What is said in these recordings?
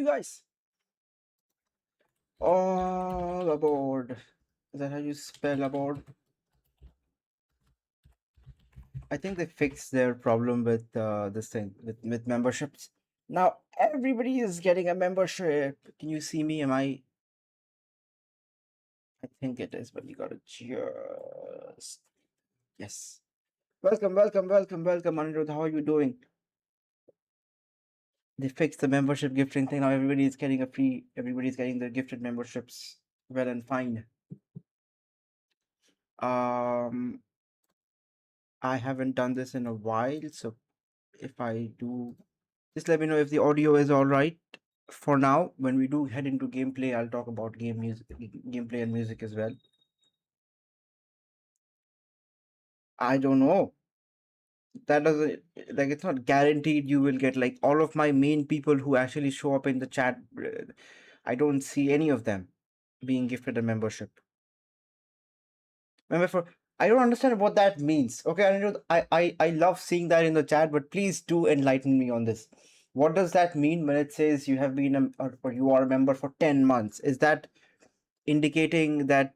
you guys? All aboard. Is that how you spell aboard? I think they fixed their problem with this thing with memberships. Now everybody is getting a membership. Can you see me? Am I think it is, but you gotta just yes. Welcome, welcome, welcome, welcome, Anirudh. How are you doing? They fixed the membership gifting thing. Now everybody is getting a free. Everybody's getting their gifted memberships. Well and fine. Um, I haven't done this in a while, so if I do, just let me know if the audio is all right. For now, when we do head into gameplay, I'll talk about gameplay and music as well. I don't know. That doesn't like it's not guaranteed you will get like all of my main people who actually show up in the chat. I don't see any of them being gifted a membership. Remember, for I don't understand what that means. Okay, Anirudh, I love seeing that in the chat, but please do enlighten me on this. What does that mean when it says you have been or you are a member for 10 months? Is that indicating that,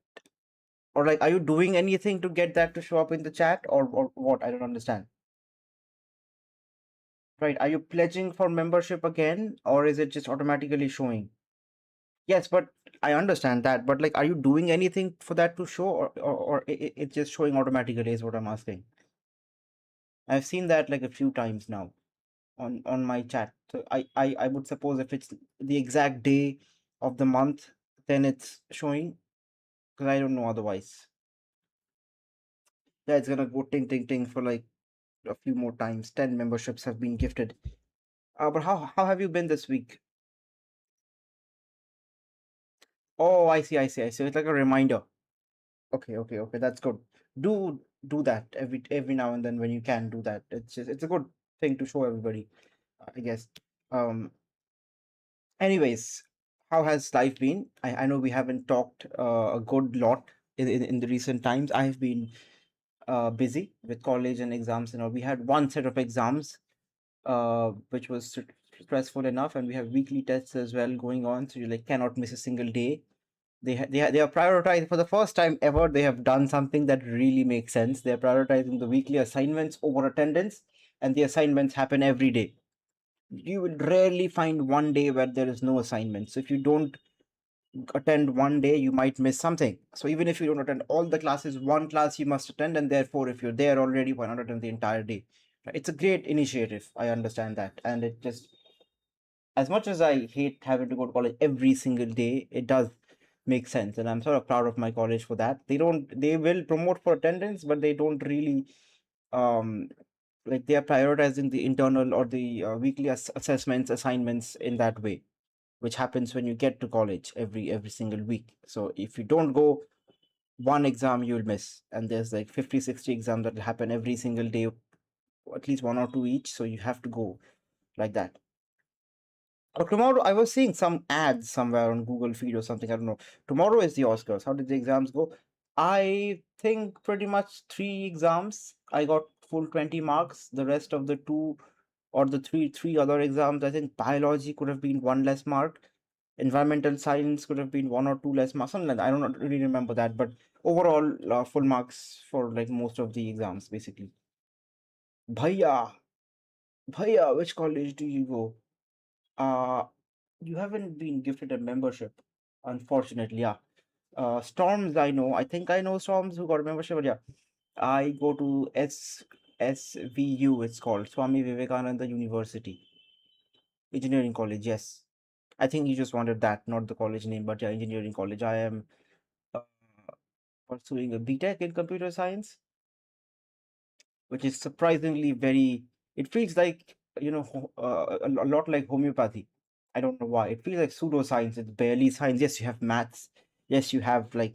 or like, are you doing anything to get that to show up in the chat, or what? I don't understand. Right? Are you pledging for membership again, or is it just automatically showing? Yes, but I understand that. But like, are you doing anything for that to show, or it's just showing automatically? Is what I'm asking. I've seen that like a few times now on my chat. So I would suppose if it's the exact day of the month, then it's showing because I don't know otherwise. Yeah, it's gonna go ting ting ting for like a few more times. 10 memberships have been gifted. But how have you been this week? Oh, I see. It's like a reminder. Okay. That's good. Do that every now and then when you can do that. It's a good thing to show everybody, I guess. Um. Anyways, how has life been? I know we haven't talked a good lot in the recent times. I've been busy with college and exams and all. We had one set of exams which was stressful enough, and we have weekly tests as well going on, so you like cannot miss a single day. They are prioritized for the first time ever. They have done something that really makes sense. They're prioritizing the weekly assignments over attendance, and the assignments happen every day. You will rarely find one day where there is no assignment. So if you don't attend one day, you might miss something. So even if you don't attend all the classes, one class you must attend, and therefore if you're there already, why not attend the entire day? It's a great initiative. I understand that, and it just, as much as I hate having to go to college every single day, it does make sense, and I'm sort of proud of my college for that. They will promote for attendance, but they don't really um like they are prioritizing the internal or the weekly assessments assignments in that way, which happens when you get to college every single week. So if you don't go, one exam you'll miss, and there's like 50, 60 exams that will happen every single day, at least one or two each, so you have to go like that. Tomorrow, I was seeing some ads somewhere on Google feed or something. I don't know. Tomorrow is the Oscars. How did the exams go? I think pretty much three exams. I got full 20 marks. The rest of the two or the three other exams, I think biology could have been one less mark. Environmental science could have been one or two less marks. Something like that. I don't really remember that, but overall, full marks for like most of the exams, basically. Bhaiya, Bhaiya, which college do you go? Uh, you haven't been gifted a membership, unfortunately. Yeah. Storms, I know. I think I know Storms who got a membership, but yeah. I go to SVU, it's called Swami Vivekananda University, Engineering College. Yes. I think you just wanted that, not the college name, but yeah, engineering college. I am uh, pursuing a BTech in computer science, which is surprisingly very, it feels like, a lot like homeopathy. I don't know why. It feels like pseudoscience. It's barely science. Yes, you have maths. Yes, you have like,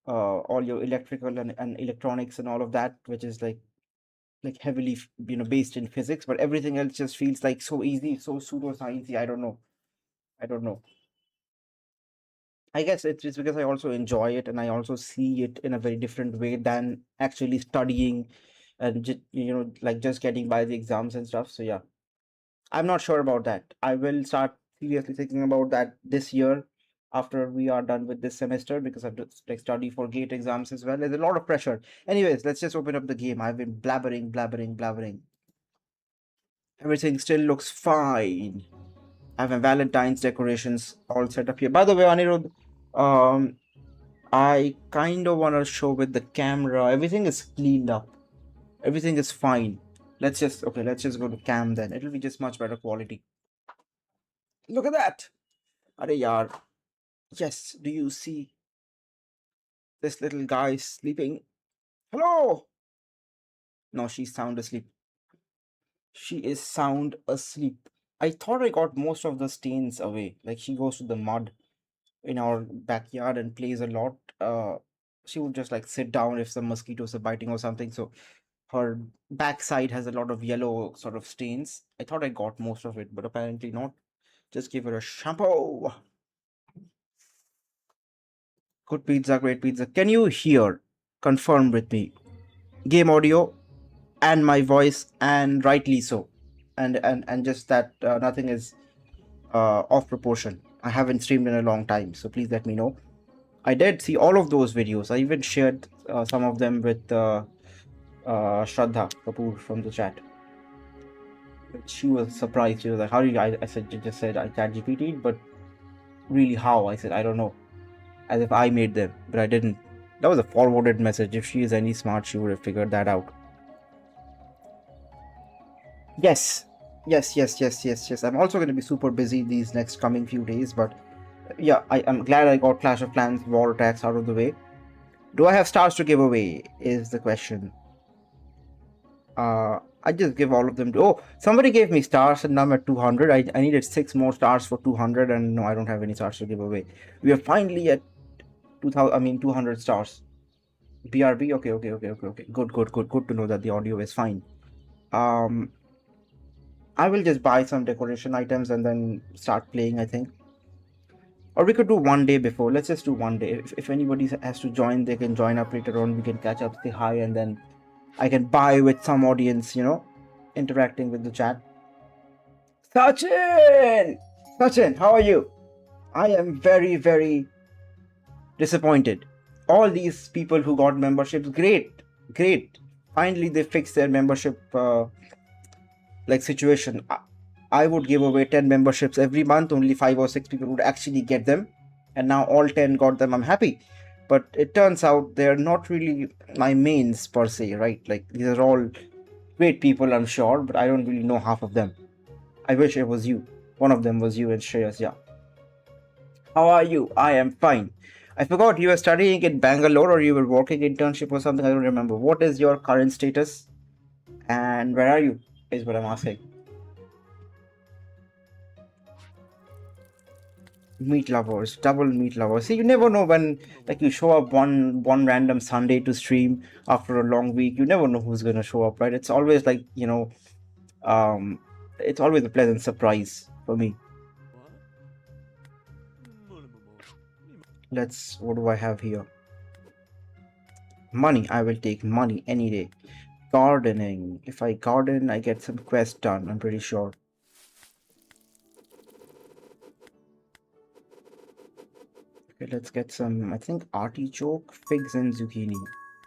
all your electrical and electronics and all of that, which is like heavily, based in physics, but everything else just feels like so easy, so pseudosciencey. I don't know. I don't know. I guess it's just because I also enjoy it and I also see it in a very different way than actually studying and just, like just getting by the exams and stuff. So yeah, I'm not sure about that. I will start seriously thinking about that this year after we are done with this semester because I have to like study for gate exams as well. There's a lot of pressure. Anyways, let's just open up the game. I've been blabbering, blabbering, blabbering. Everything still looks fine. I have my Valentine's decorations all set up here. By the way, Anirudh, um, I kind of want to show with the camera. Everything is cleaned up. Everything is fine. Let's just go to cam then. It'll be just much better quality. Look at that. Arey yaar. Yes, do you see this little guy sleeping? Hello! No, she's sound asleep. She is sound asleep. I thought I got most of the stains away. Like she goes to the mud in our backyard and plays a lot. She would just like sit down if some mosquitoes are biting or something. So her backside has a lot of yellow sort of stains. I thought I got most of it, but apparently not. Just give her a shampoo. Good pizza, great pizza. Can you hear? Confirm with me. Game audio and my voice, and rightly so. And just that nothing is off proportion. I haven't streamed in a long time, so please let me know. I did see all of those videos. I even shared some of them with Shraddha Kapoor from the chat. She was surprised. She was like, "How did you?" I said, "Just said I chat GPT, but really how?" I said, "I don't know." As if I made them, but I didn't. That was a forwarded message. If she is any smart, she would have figured that out. Yes, yes. I'm also going to be super busy these next coming few days, but yeah, I'm glad I got Clash of Clans War Attacks out of the way. Do I have stars to give away? Is the question. I just give all of them to. Oh, somebody gave me stars, and now I'm at 200. I needed 6 more stars for 200, and no, I don't have any stars to give away. We are finally at 2000. I mean, 200 stars. BRB. Okay. Good to know that the audio is fine. I will just buy some decoration items and then start playing, I think. Or we could do one day before. Let's just do one day. If anybody has to join, they can join up later on. We can catch up, say hi, and then I can buy with some audience, interacting with the chat. Sachin! Sachin, how are you? I am very, very disappointed. All these people who got memberships, great. Finally, they fixed their membership like situation. I would give away 10 memberships every month. Only 5 or 6 people would actually get them, and now all 10 got them. I'm happy, but it turns out they're not really my mains per se, right? Like these are all great people, I'm sure, but I don't really know half of them. I wish it was you. One of them was you and Shreyas. Yeah. How are you? I am fine. I forgot you were studying in Bangalore or you were working internship or something. I don't remember. What is your current status and where are you? Is what I'm asking. Meat lovers, double meat lovers. See, you never know when, like, you show up one random Sunday to stream after a long week. You never know who's gonna show up, right? It's always like um, it's always a pleasant surprise for me. What do I have here? Money. I will take money any day. Gardening. If I garden, I get some quest done. I'm pretty sure. Okay, let's get some. I think artichoke, figs, and zucchini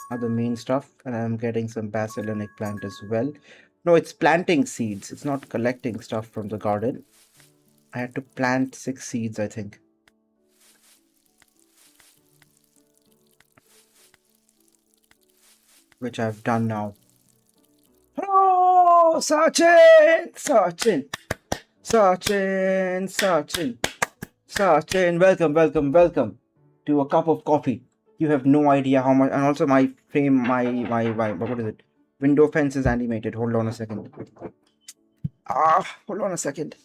are the main stuff, and I'm getting some basil and eggplant as well. No, it's planting seeds. It's not collecting stuff from the garden. I had to plant 6 seeds, I think, which I've done now. Oh, Sachin, welcome to a cup of coffee. You have no idea how much, and also my frame, my what is it? Window fence is animated. Hold on a second. Hold on a second.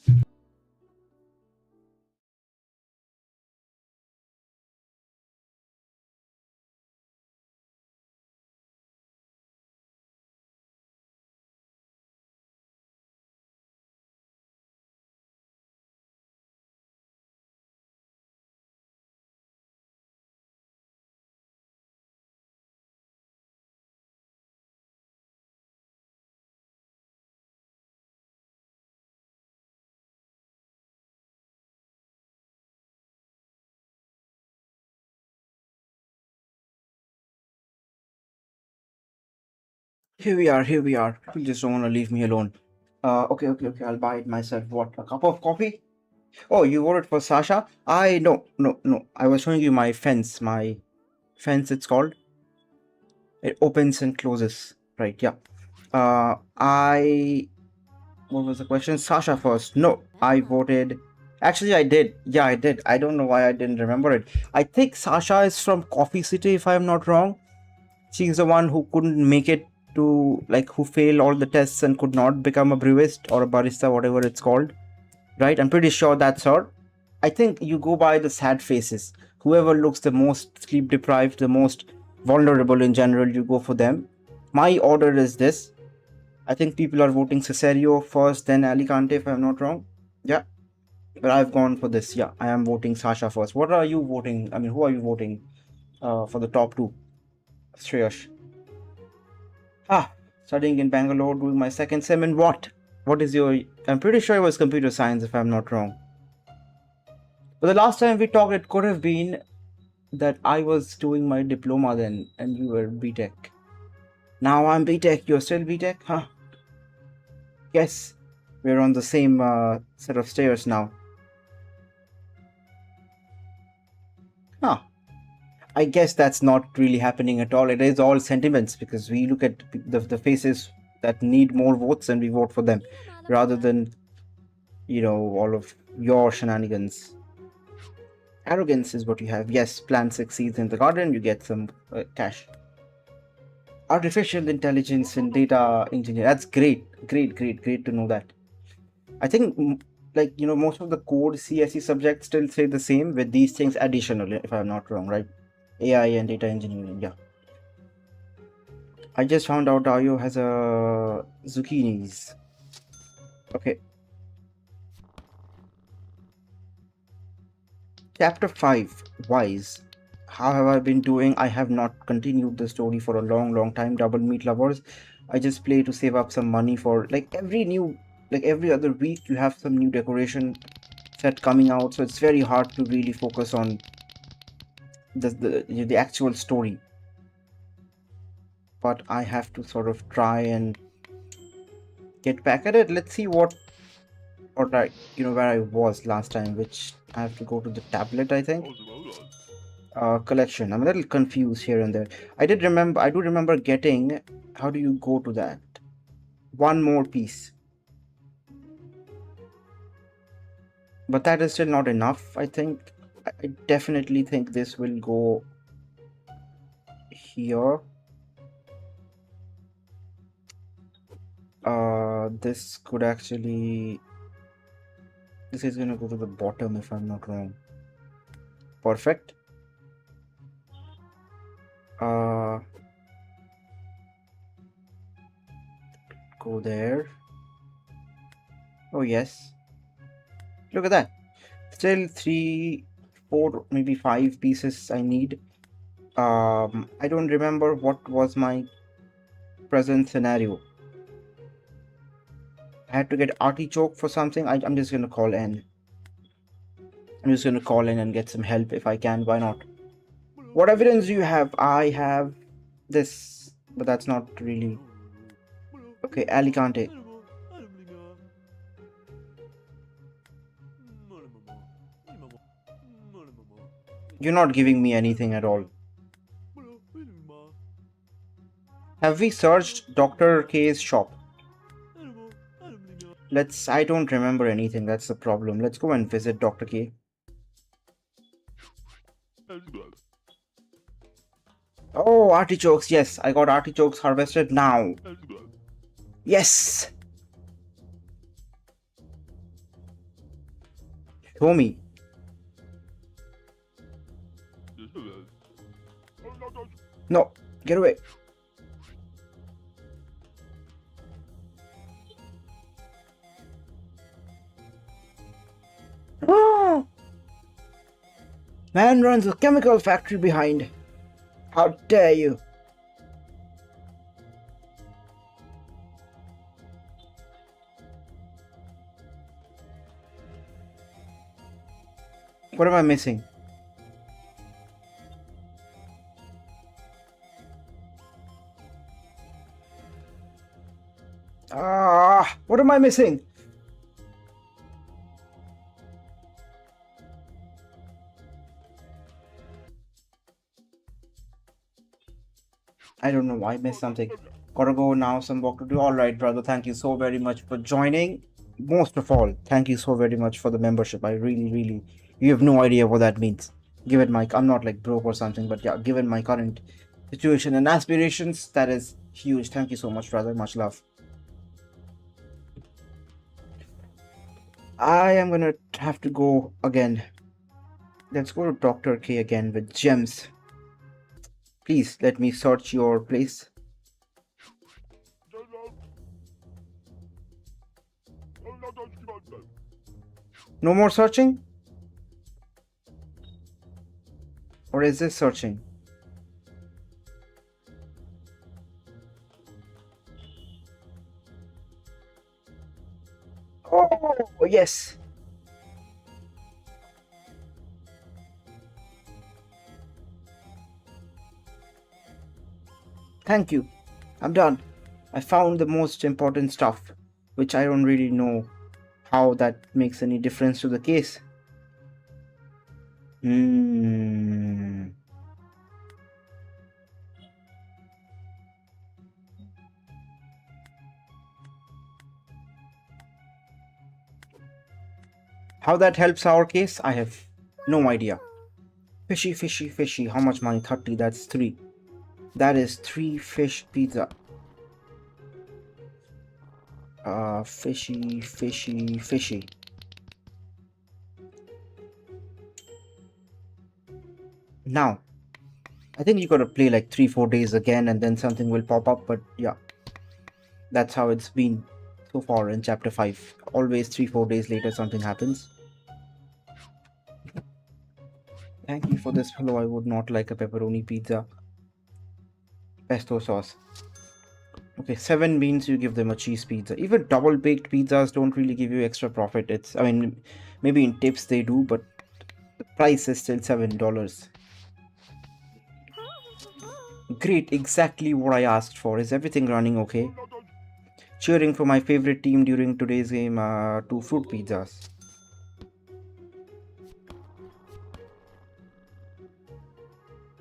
Here we are, here we are. You just don't want to leave me alone. Okay. I'll buy it myself. What, a cup of coffee? Oh, you voted for Sasha? No. I was showing you my fence. My fence, it's called. It opens and closes. Right, yeah. What was the question? Sasha first. No, I voted. Actually, I did. Yeah, I did. I don't know why I didn't remember it. I think Sasha is from Coffee City, if I'm not wrong. She's the one who couldn't make it to, like, who failed all the tests and could not become a brewist or a barista, whatever it's called. Right? I'm pretty sure that's her. I think you go by the sad faces. Whoever looks the most sleep deprived, the most vulnerable in general, you go for them. My order is this. I think people are voting Cesario first, then Alicante, if I'm not wrong. Yeah, but I've gone for this. Yeah, I am voting Sasha first. What are you voting? I mean, who are you voting for the top two? Shreyash. Ah, studying in Bangalore, doing my second sem in what? What is your... I'm pretty sure it was computer science, if I'm not wrong. But the last time we talked, it could have been that I was doing my diploma then, and you were BTech. Now I'm BTech, you're still BTech? Huh? Yes, we're on the same set of stairs now. Huh. I guess that's not really happening at all. It is all sentiments because we look at the faces that need more votes and we vote for them rather than, all of your shenanigans. Arrogance is what you have. Yes, plan succeeds in the garden, you get some cash. Artificial intelligence and data engineer. That's great. Great to know that. I think, most of the core CSE subjects still stay the same with these things additional, if I'm not wrong, right? AI and data engineering, yeah. I just found out Dario has a zucchinis. Okay. Chapter 5, Wise. How have I been doing? I have not continued the story for a long time, Double Meat Lovers. I just play to save up some money for, every other week you have some new decoration set coming out, so it's very hard to really focus on the actual story. But I have to sort of try and get back at it. Let's see where I was last time, which I have to go to the tablet, I think. Collection. I'm a little confused here and there. I do remember getting, how do you go to that? One more piece. But that is still not enough, I think. I definitely think this will go here. This could actually... This is gonna go to the bottom if I'm not wrong. Perfect. Go there. Oh yes. Look at that. Still 3, 4, maybe 5 pieces I need. I don't remember what was my present scenario. I had to get artichoke for something. I'm just gonna call in. I'm just gonna call in and get some help if I can. Why not? What evidence do you have? I have this, but that's not really... Okay, Alicante. You're not giving me anything at all. Have we searched Dr. K's shop? I don't remember anything, that's the problem. Let's go and visit Dr. K. Oh, artichokes, yes. I got artichokes harvested now. Yes! Show me. No, get away. Oh! Man runs a chemical factory behind. How dare you? What am I missing? Ah, what am I missing? I don't know why I missed something. Gotta go now, some work to do. Alright, brother, thank you so very much for joining. Most of all, thank you so very much for the membership. I really, you have no idea what that means. Given my, I'm not like broke or something, but yeah, given my current situation and aspirations, that is huge. Thank you so much, brother. Much love. I am gonna have to go again. Let's go to Dr. K again with gems. Please let me search your place. No more searching? Or is this searching? Oh, yes. Thank you. I'm done. I found the most important stuff, which I don't really know how that makes any difference to the case. Hmm. How that helps our case, I have no idea. Fishy, fishy, fishy. How much money? 30. That's 3. That is 3 fish pizza. Fishy, fishy, fishy. Now, I think you gotta play like 3-4 days again and then something will pop up, but yeah, that's how it's been so far in chapter 5. Always 3-4 days later something happens. Thank you for this. Hello, I would not like a pepperoni pizza. Pesto sauce. Okay, 7 means you give them a cheese pizza. Even double baked pizzas don't really give you extra profit. I mean, maybe in tips they do, but the price is still $7. Great, exactly what I asked for. Is everything running okay? Cheering for my favorite team during today's game, 2 fruit pizzas.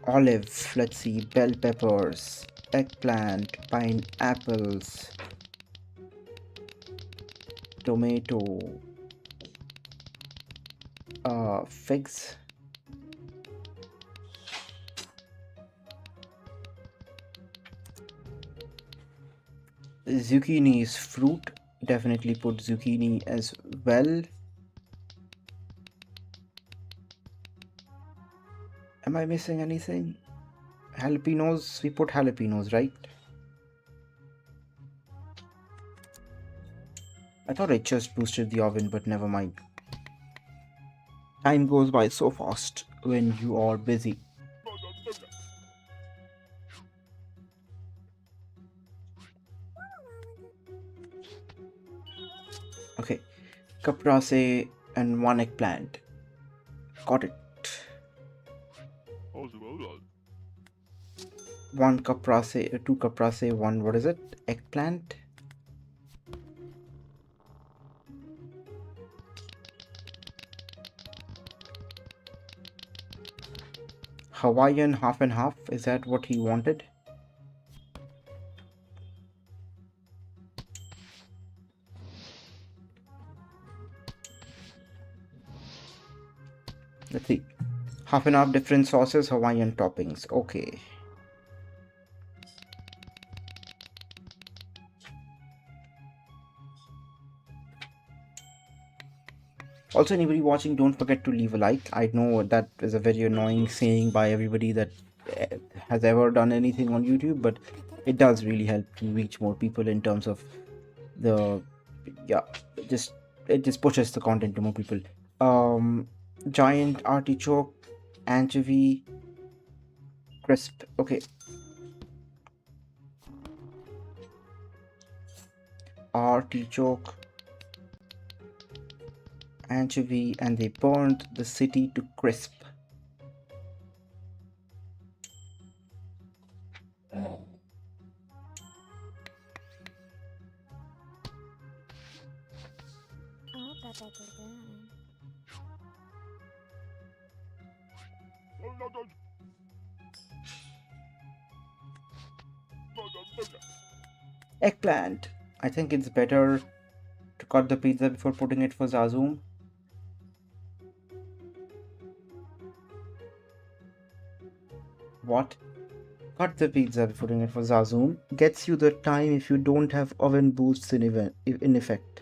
Olive, let's see, bell peppers, eggplant, pineapples, tomato, figs. Zucchini is fruit. Definitely put zucchini as well. Am I missing anything? Jalapenos, we put jalapenos, right? I thought I just boosted the oven, but never mind. Time goes by so fast when you are busy. Okay, caprese and 1 eggplant. Got it. 1 caprese, 2 caprese, 1, what is it? Eggplant? Hawaiian half and half, is that what he wanted? Let's see. Half and half different sauces, Hawaiian toppings. Okay. Also, anybody watching, don't forget to leave a like. I know that is a very annoying saying by everybody that has ever done anything on YouTube, but it does really help to reach more people in terms of the, yeah, just it just pushes the content to more people. Giant artichoke, anchovy, crisp. Okay. Artichoke, anchovy, and they burned the city to crisp. Eggplant. I think it's better to cut the pizza before putting it for Zazum. What? Cut the pizza before putting it for Zazum gets you the time if you don't have oven boosts in effect.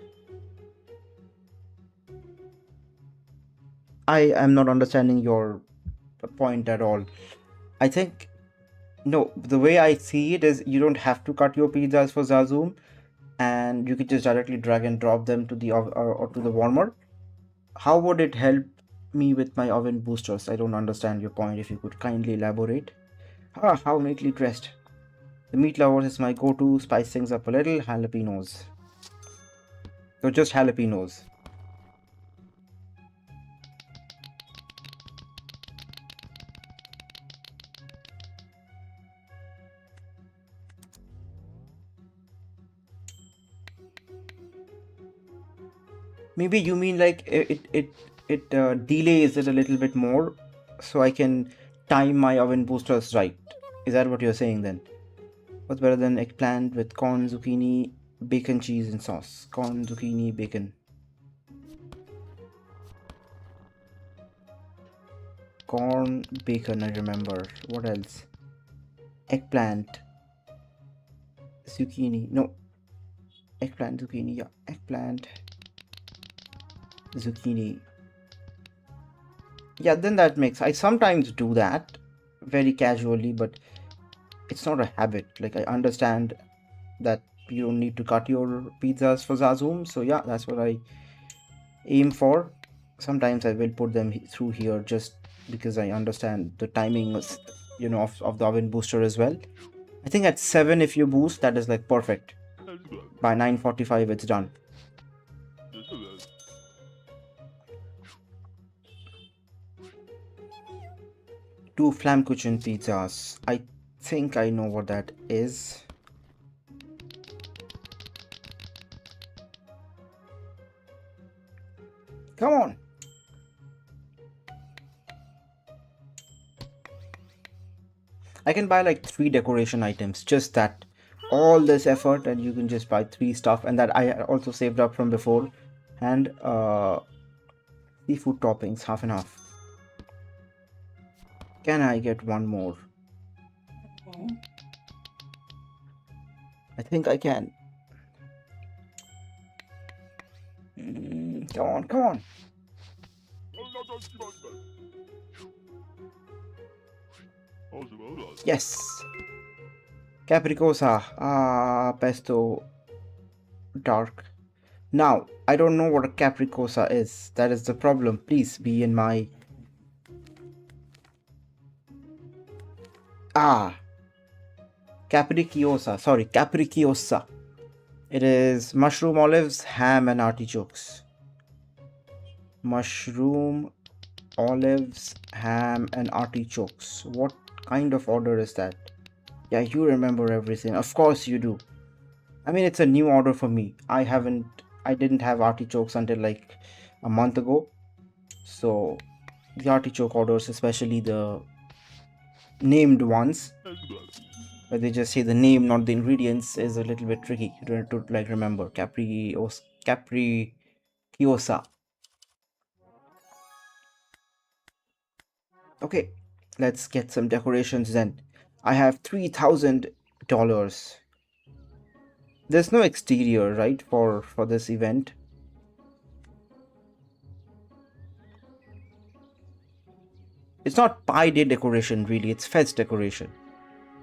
I am not understanding your point at all. I think no, the way I see it is you don't have to cut your pizzas for Zazum, and you could just directly drag and drop them to the or to the warmer. How would it help me with my oven boosters? I don't understand your point. If you could kindly elaborate. Ah, how neatly dressed. The meat lovers is my go-to. Spice things up a little. Jalapenos. So just jalapenos. Maybe you mean like it delays it a little bit more, so I can time my oven boosters right. Is that what you're saying then? What's better than eggplant with corn, zucchini, bacon, cheese, and sauce? Corn, zucchini, bacon. Corn, bacon, I remember. What else? Eggplant, zucchini. No. Eggplant, zucchini. Yeah. Eggplant, zucchini. Yeah, then that makes... I sometimes do that very casually, but it's not a habit. Like, I understand that you don't need to cut your pizzas for Zazum. So yeah, that's what I aim for. Sometimes I will put them through here just because I understand the timing, you know, of the oven booster as well. I think at 7, if you boost, that is like perfect. By 9:45, it's done. Two Flammkuchen pizzas. I think I know what that is. Come on. I can buy like 3 decoration items, just that. All this effort, and you can just buy 3 stuff, and that I also saved up from before. And seafood toppings, half and half. Can I get one more? I think I can. Come on, come on. Yes. Capricosa. Pesto. Dark. Now, I don't know what a capricosa is. That is the problem. Please be in my... Capriciosa. Sorry, capriciosa. It is mushroom, olives, ham, and artichokes. Mushroom, olives, ham, and artichokes. What kind of order is that? Yeah, you remember everything. Of course you do. I mean, it's a new order for me. I didn't have artichokes until like a month ago. So the artichoke orders, especially the named ones, where they just say the name, not the ingredients, is a little bit tricky to like remember. Capriciosa. Okay, let's get some decorations then. I have $3,000. There's no exterior, right, for this event? It's not Pi Day decoration, really. It's Fest decoration,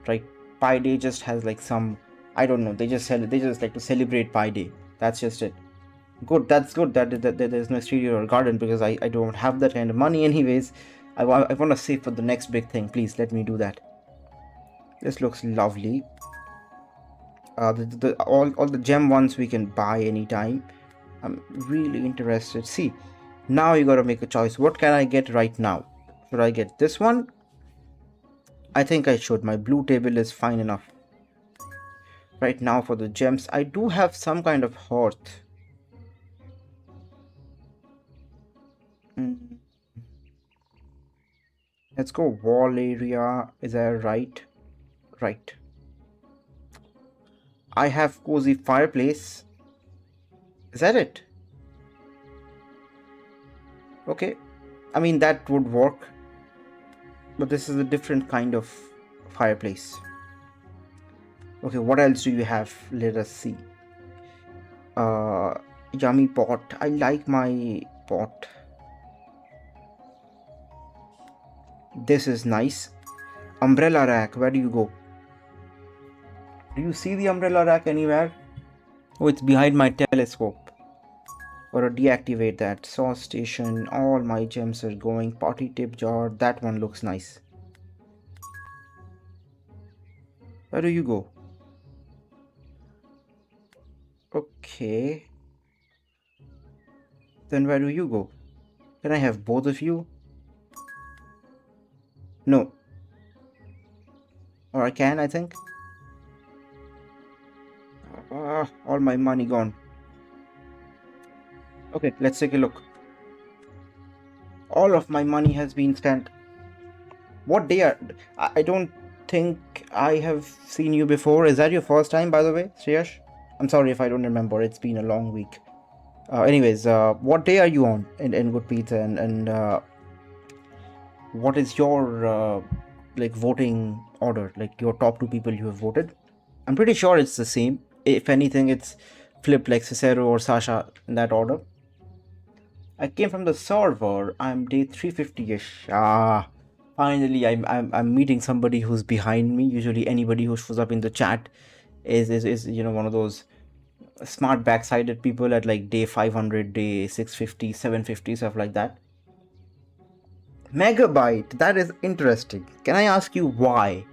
right? Pi Day just has like some... I don't know. They just like to celebrate Pi Day. That's just it. Good. That's good that there's no exterior or garden, because I don't have that kind of money anyways. I want to save for the next big thing. Please let me do that. This looks lovely. All the gem ones we can buy anytime. I'm really interested. See, now you gotta make a choice. What can I get right now? Should I get this one? I think I should. My blue table is fine enough. Right now for the gems, I do have some kind of hearth. Mm, let's go wall area. Is that right? Right. I have cozy fireplace. Is that it? Okay. I mean, that would work. But this is a different kind of fireplace. Okay, what else do you have? Let us see. Uh, Yummy pot. I like my pot. This is nice. Umbrella rack. Where do you go? Do you see the umbrella rack anywhere? Oh, it's behind my telescope. Or deactivate that. Sauce station. All my gems are going. Party tip jar. That one looks nice. Where do you go? Okay. Then where do you go? Can I have both of you? No. Or I can, I think. All my money gone. Okay, let's take a look. All of my money has been spent. What day are... I don't think I have seen you before. Is that your first time, by the way, Shreyash? I'm sorry if I don't remember. It's been a long week. Anyways, what day are you on in Good Pizza? And what is your like voting order? Like your top 2 people you have voted? I'm pretty sure it's the same. If anything, it's flipped like Cicero or Sasha in that order. I came from the server. I'm day 350-ish. Finally, I'm meeting somebody who's behind me. Usually, anybody who shows up in the chat is one of those smart backsided people at like day 500, day 650, 750, stuff like that. Megabyte. That is interesting. Can I ask you why?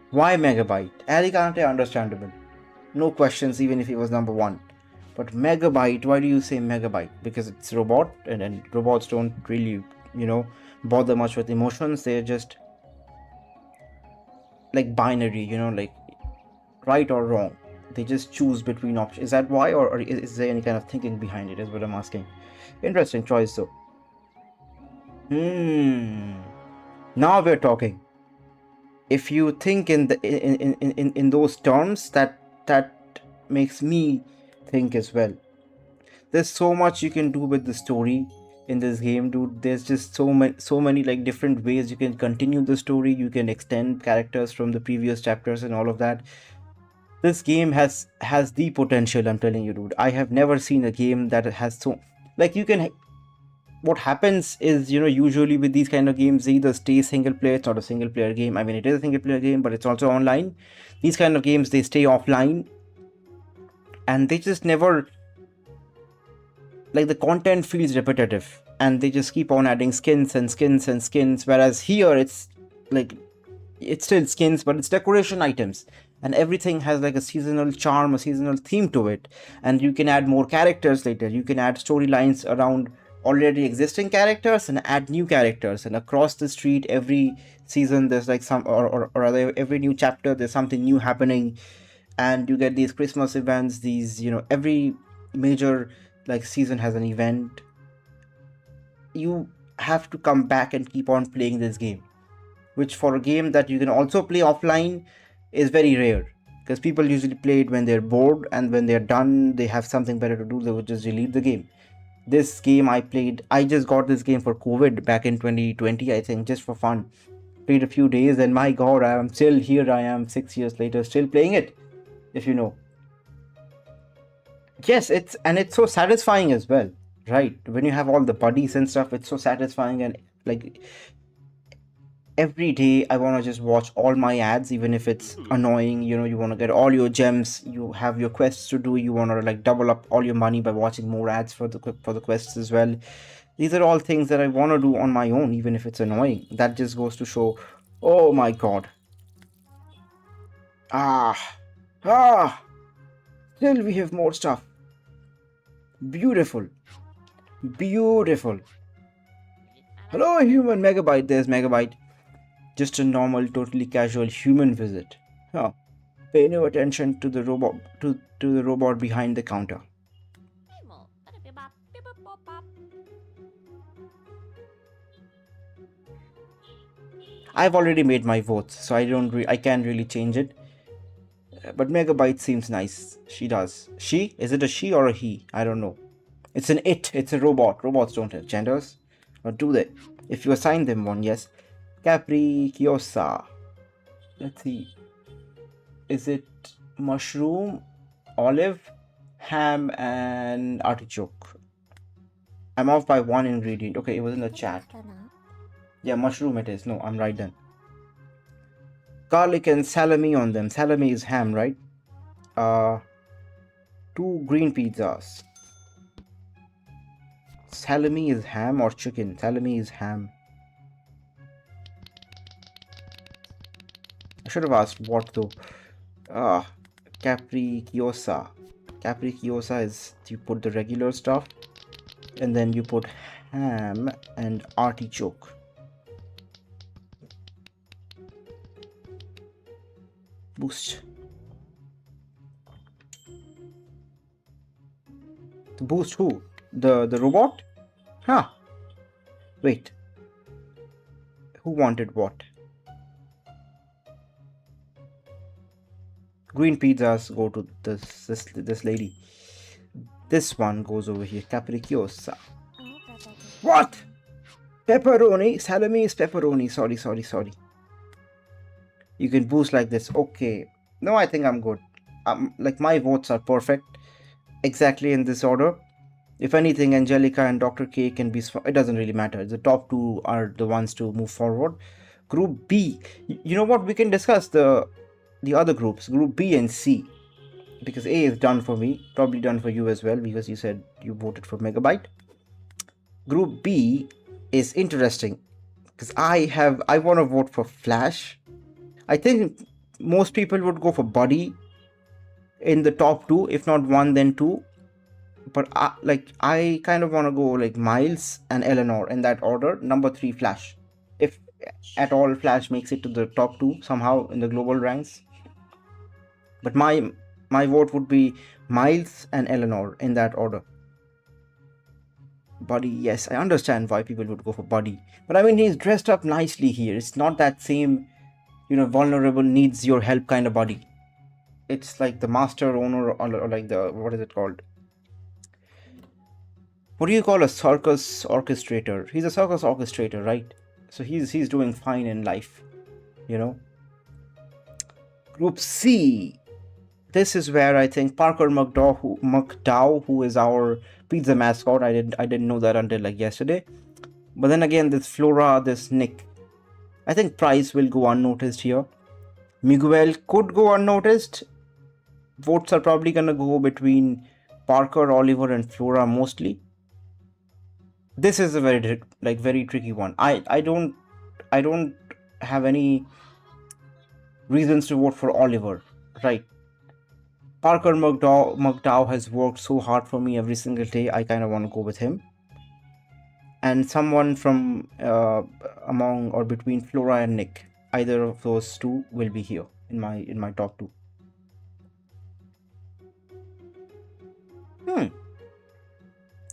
Why Megabyte? Alicante, understandable. No questions, even if he was number 1. But Megabyte, why do you say Megabyte? Because it's robot, and robots don't really, bother much with emotions. They're just like binary, like right or wrong. They just choose between options. Is that why, or is there any kind of thinking behind it? Is what I'm asking. Interesting choice, though. Now we're talking. If you think in those terms, that makes me think as well. There's so much you can do with the story in this game, dude. There's just so many like different ways you can continue the story. You can extend characters from the previous chapters and all of that. This game has the potential, I'm telling you, dude. I have never seen a game that has so, like, you can, what happens is, usually with these kind of games, they either stay single player. It's not a single player game. I mean, it is a single player game, but it's also online. These kind of games, they stay offline, and they just never, like, the content feels repetitive, and they just keep on adding skins and skins and skins. Whereas here, it's like, it's still skins, but it's decoration items, and everything has like a seasonal charm, a seasonal theme to it. And you can add more characters later. You can add storylines around already existing characters and add new characters. And across the street, every season there's like some, or rather every new chapter, there's something new happening. And you get these Christmas events, these, every major like season has an event. You have to come back and keep on playing this game, which for a game that you can also play offline is very rare, because people usually play it when they're bored, and when they're done, they have something better to do, they would just delete the game. This game I just got this game for COVID back in 2020, I think, just for fun. Played a few days, and my god, I am still here. I am 6 years later, still playing it, if you know. Yes, it's so satisfying as well, right? When you have all the buddies and stuff, it's so satisfying. And like, every day I want to just watch all my ads, even if it's annoying. You want to get all your gems, you have your quests to do, you want to like double up all your money by watching more ads for the quests as well. These are all things that I want to do on my own, even if it's annoying. That just goes to show. Oh my god. ah Still we have more stuff. Beautiful. Beautiful. Hello, human. Megabyte. There's Megabyte. Just a normal, totally casual human visit. Huh. Pay no attention to the robot to the robot behind the counter. I've already made my votes, so I can't really change it. But Megabyte seems nice. She does. She? Is it a she or a he? I don't know. It's an it. It's a robot. Robots don't have genders. Or do they? If you assign them one, yes. Capriciosa. Let's see. Is it mushroom, olive, ham, and artichoke? I'm off by one ingredient. Okay, it was in the chat. Yeah, mushroom it is. No, I'm right then. Garlic and salami on them. Salami is ham, right? 2 green pizzas. Salami is ham or chicken? Salami is ham. I should have asked what though. Capriciosa. Capriciosa is you put the regular stuff and then you put ham and artichoke. Boost. The boost who? The robot? Huh. Wait. Who wanted what? Green pizzas go to this lady. This one goes over here. Capriciosa. What? Pepperoni? Salami is pepperoni. Sorry. You can boost like this. Okay. No, I think I'm good. Like my votes are perfect. Exactly in this order. If anything, Angelica and Dr. K can be... It doesn't really matter. The top 2 are the ones to move forward. Group B. You know what? We can discuss the other groups. Group B and C. Because A is done for me. Probably done for you as well. Because you said you voted for Megabyte. Group B is interesting. Because I want to vote for Flash. I think most people would go for Buddy in the top 2. If not 1, then 2. But I kind of want to go like Miles and Eleanor in that order. Number 3, Flash. If at all Flash makes it to the top 2 somehow in the global ranks. But my vote would be Miles and Eleanor in that order. Buddy, yes, I understand why people would go for Buddy. But I mean, he's dressed up nicely here. It's not that same, vulnerable, needs your help kind of Buddy. It's like the master owner or like the, what is it called? What do you call a circus orchestrator? He's a circus orchestrator, right? So he's doing fine in life, Group C. This is where I think Parker McDowell, who is our pizza mascot. I didn't know that until like yesterday. But then again, this Flora, this Nick. I think Price will go unnoticed here. Miguel could go unnoticed. Votes are probably gonna go between Parker, Oliver, and Flora mostly. This is a very tricky one. I don't have any reasons to vote for Oliver, right? Parker McDowell has worked so hard for me every single day. I kind of want to go with him. And someone from among or between Flora and Nick. Either of those 2 will be here in my top 2.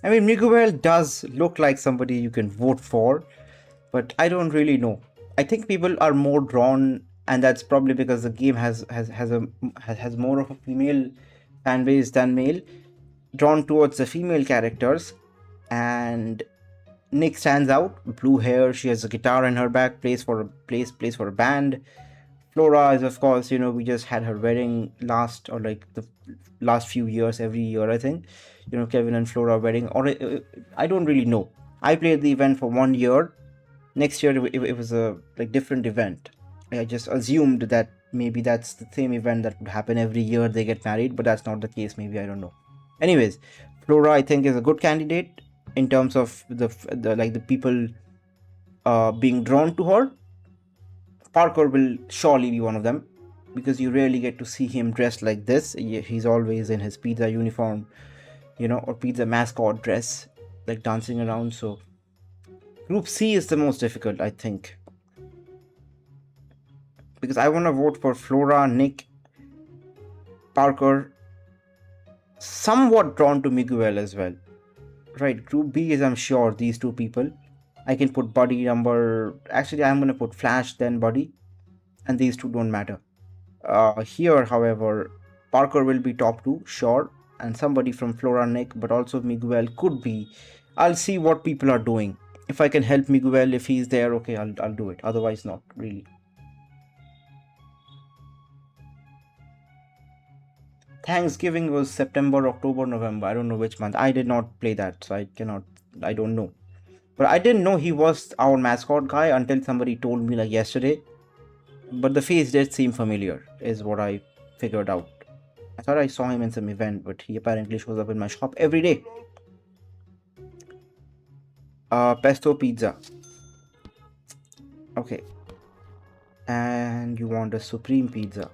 I mean, Miguel does look like somebody you can vote for, but I don't really know. I think people are more drawn, and that's probably because the game has more of a female fan base than male, drawn towards the female characters. And Nick stands out. Blue hair, she has a guitar in her back, plays for a band. Flora is, of course, we just had her wedding the last few years, every year I think. Kevin and Flora wedding, or I don't really know. I played the event for 1 year. Next year it was a different event. I just assumed that maybe that's the same event that would happen every year they get married, but that's not the case. Maybe, I don't know. Anyways, Flora I think is a good candidate in terms of the people being drawn to her. Parker will surely be one of them, because you rarely get to see him dressed like this. He's always in his pizza uniform, or pizza mascot dress, like dancing around. So Group C is the most difficult, I think, because I want to vote for Flora, Nick, Parker, somewhat drawn to Miguel as well, right? Group B is, I'm sure, these 2 people. I can put body number. Actually, I'm gonna put Flash then body, and these two don't matter. Here, however, Parker will be top two, sure, and somebody from Flora Nick, but also Miguel could be. I'll see what people are doing. If I can help Miguel, if he's there, okay, I'll do it. Otherwise, not really. Thanksgiving was September, October, November. I don't know which month. I did not play that, so I cannot. I don't know. But I didn't know he was our mascot guy until somebody told me like yesterday. But the face did seem familiar, is what I figured out. I thought I saw him in some event, but he apparently shows up in my shop every day. Pesto pizza. Okay. And you want a supreme pizza.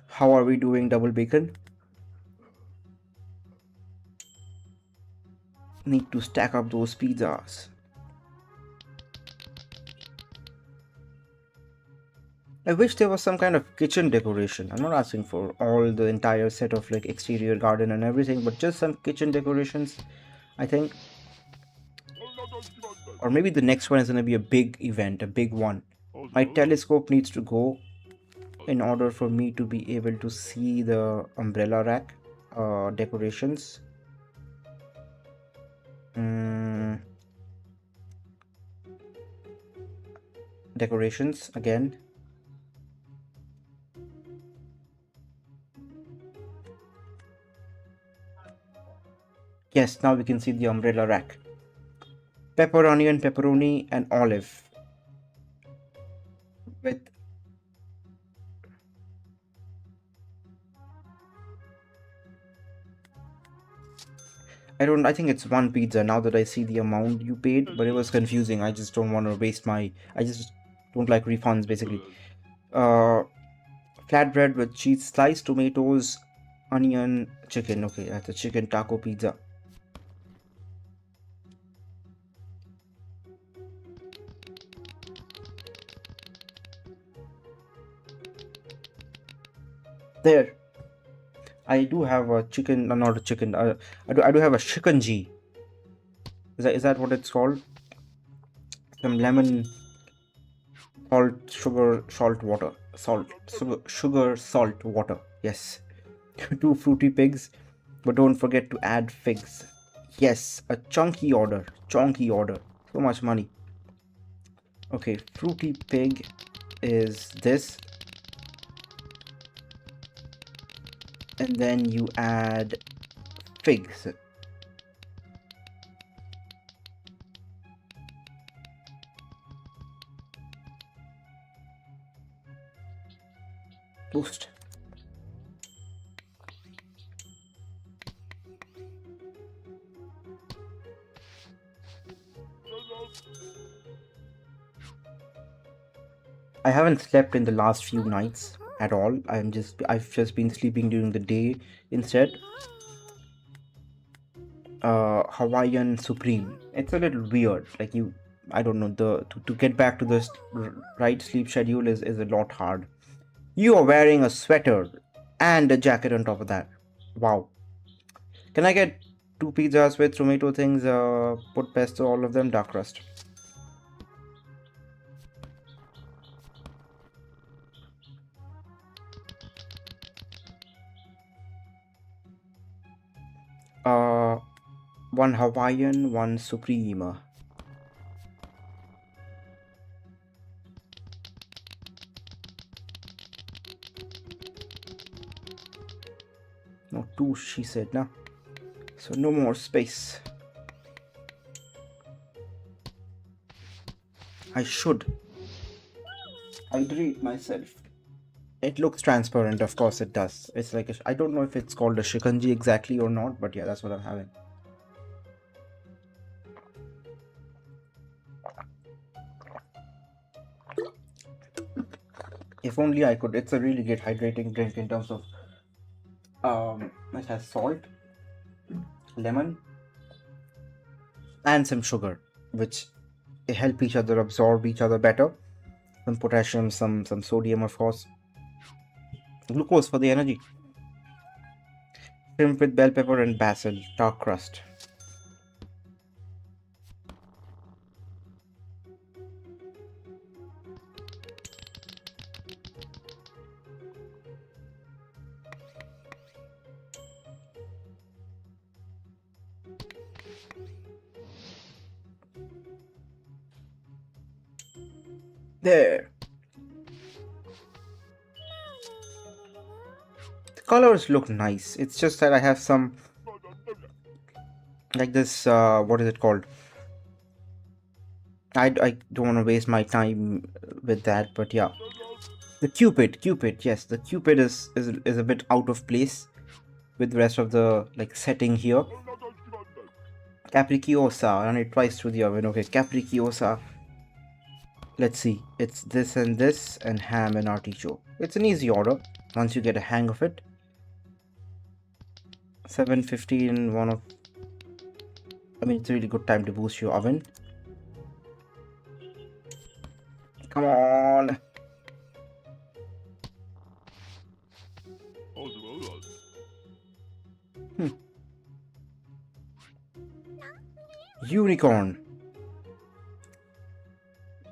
How are we doing double bacon? Need to stack up those pizzas. I wish there was some kind of kitchen decoration. I'm not asking for all the entire set of like exterior garden and everything, but just some kitchen decorations, I think. Or maybe the next one is going to be a big event, a big one. My telescope needs to go in order for me to be able to see the umbrella rack decorations. Decorations again. Yes, now we can see the umbrella rack. Pepper, onion, pepperoni, and olive. With I think it's one pizza now that I see the amount you paid, but it was confusing. I just don't want to waste I just don't like refunds basically. Flatbread with cheese slice, tomatoes, onion, chicken. Okay, that's a chicken taco pizza. There. I do have a chicken, not a chicken. I do have a shikanji. Is that what it's called? Some lemon, salt, sugar, salt, water, salt, sugar, salt, water. Yes, 2 fruity pigs, but don't forget to add figs. Yes, a chunky order. Chunky order. So much money. Okay, fruity pig is this. And then you add figs. Boost. I haven't slept in the last few nights at all. I've just been sleeping during the day instead. Hawaiian Supreme. It's a little weird. Like I don't know, to get back to this right sleep schedule is a lot hard. You are wearing a sweater and a jacket on top of that. Wow. Can I get 2 pizzas with tomato things? Put pesto, all of them, dark crust. One Hawaiian, one Supreme. No, 2, she said, nah. So no more space. I should hydrate myself. It looks transparent, of course it does. It's like I don't know if it's called a shikanji exactly or not, but yeah, that's what I'm having. If only I could. It's a really great hydrating drink in terms of it has salt, lemon, and some sugar, which help each other absorb each other better. Some potassium, some sodium, of course. Glucose for the energy. Shrimp with bell pepper and basil, dark crust. There. The colors look nice. It's just that I have some like this. What is it called? I don't want to waste my time with that, but yeah. The Cupid, yes, the Cupid is a bit out of place with the rest of the like setting here. Capricciosa, run it twice through the oven. Okay, Capricciosa. Let's see. It's this and ham and artichoke. It's an easy order once you get a hang of it. 750 in one of. I mean, it's a really good time to boost your oven. Come on. Unicorn.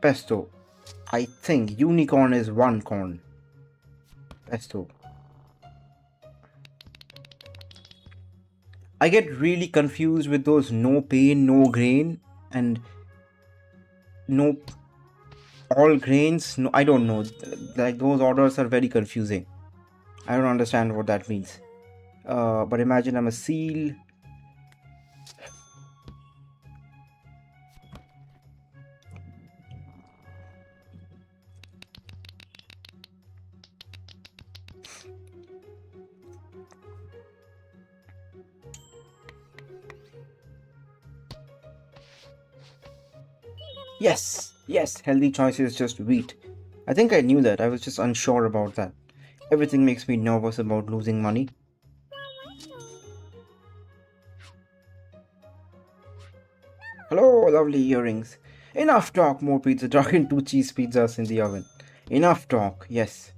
Pesto. I think unicorn is one corn. Pesto. I get really confused with those no pain, no grain, and no all grains. No, I don't know. Like those orders are very confusing. I don't understand what that means. But imagine I'm a seal. Yes, yes, healthy choice is just wheat. I think I knew that. I was just unsure about that. Everything makes me nervous about losing money. Hello, lovely earrings. Enough talk, more pizza. Talk in 2 cheese pizzas in the oven. Enough talk, yes.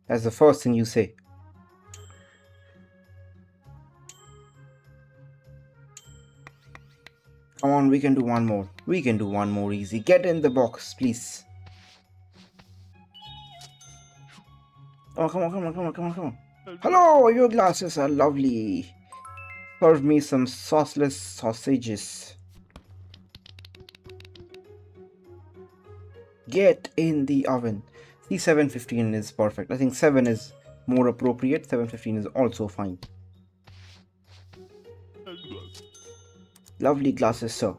That's the first thing you say. Come on, we can do one more. We can do one more easy. Get in the box, please. Oh, come on. Hello, your glasses are lovely. Serve me some sauceless sausages. Get in the oven. See, 715 is perfect. I think 7 is more appropriate. 715 is also fine. Lovely glasses, sir.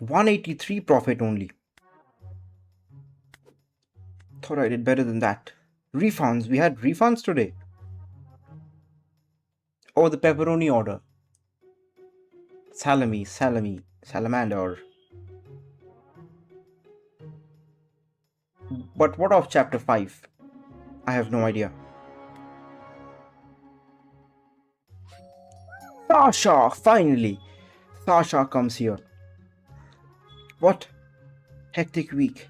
$183 profit only. Thought I did better than that. Refunds. We had refunds today. Oh, the pepperoni order. Salami, salamander. But what of chapter 5? I have no idea. Sasha, finally. Sasha comes here. What? Hectic week.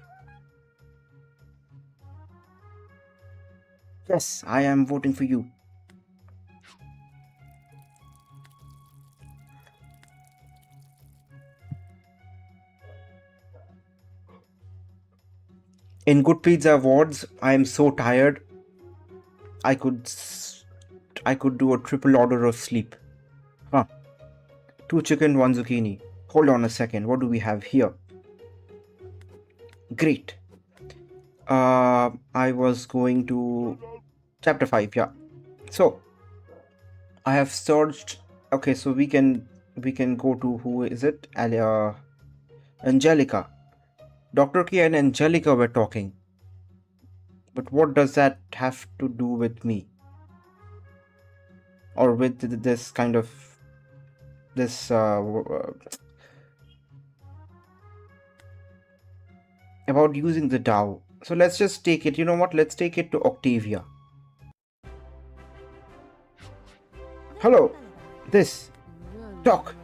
Yes, I am voting for you. In Good Pizza Awards, I am so tired. I could do a triple order of sleep. Huh. 2 chicken, 1 zucchini. Hold on a second. What do we have here? Great. I was going to chapter 5, yeah. So I have searched. Okay, so we can go to, who is it? Angelica. Dr. K and Angelica were talking. But what does that have to do with me? Or with this kind of this about using the Tao. So let's just take it. You know what? Let's take it to Octavia. Hello. This. Talk.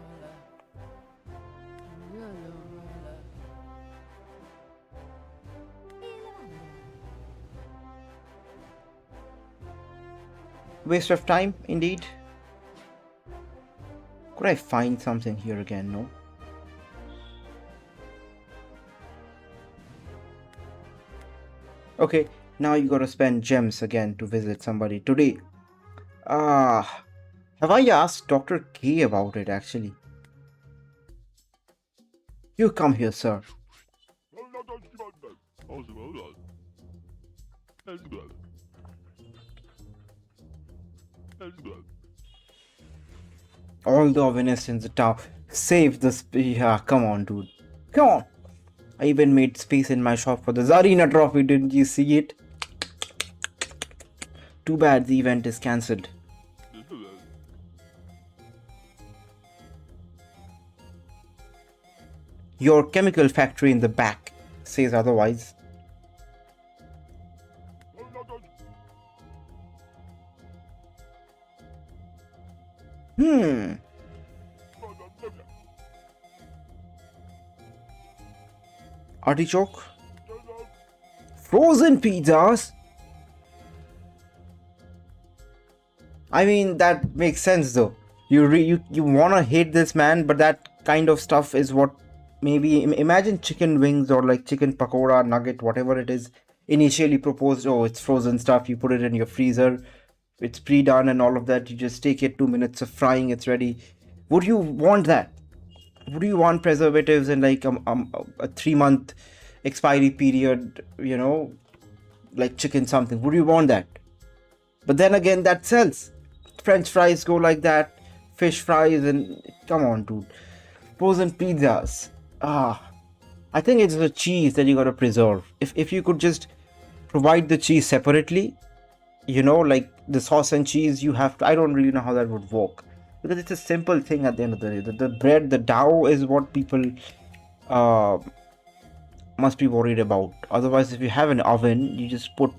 Waste of time, indeed. Could I find something here again? No. Okay, now you gotta spend gems again to visit somebody today. Have I asked Dr. K about it actually? You come here, sir. All the awareness in the town. Save the yeah, come on, dude. Come on. I even made space in my shop for the Zarina trophy, didn't you see it? Too bad the event is cancelled. Your chemical factory in the back says otherwise. Artichoke? Frozen pizzas? I mean, that makes sense though. You wanna hate this man, but that kind of stuff is what maybe imagine chicken wings or like chicken pakora, nugget, whatever it is. Initially proposed, oh, it's frozen stuff. You put it in your freezer, it's pre-done and all of that. You just take it 2 minutes of frying, it's ready. Would you want that? Would you want preservatives and like a 3 month expiry period? You know, like chicken something. Would you want that? But then again, that sells. French fries go like that, fish fries, and come on, dude. Frozen pizzas. I think it's the cheese that you gotta preserve. If you could just provide the cheese separately, you know, like the sauce and cheese, you have to. I don't really know how that would work because it's a simple thing at the end of the day. The bread, the dough is what people must be worried about. Otherwise, if you have an oven, you just put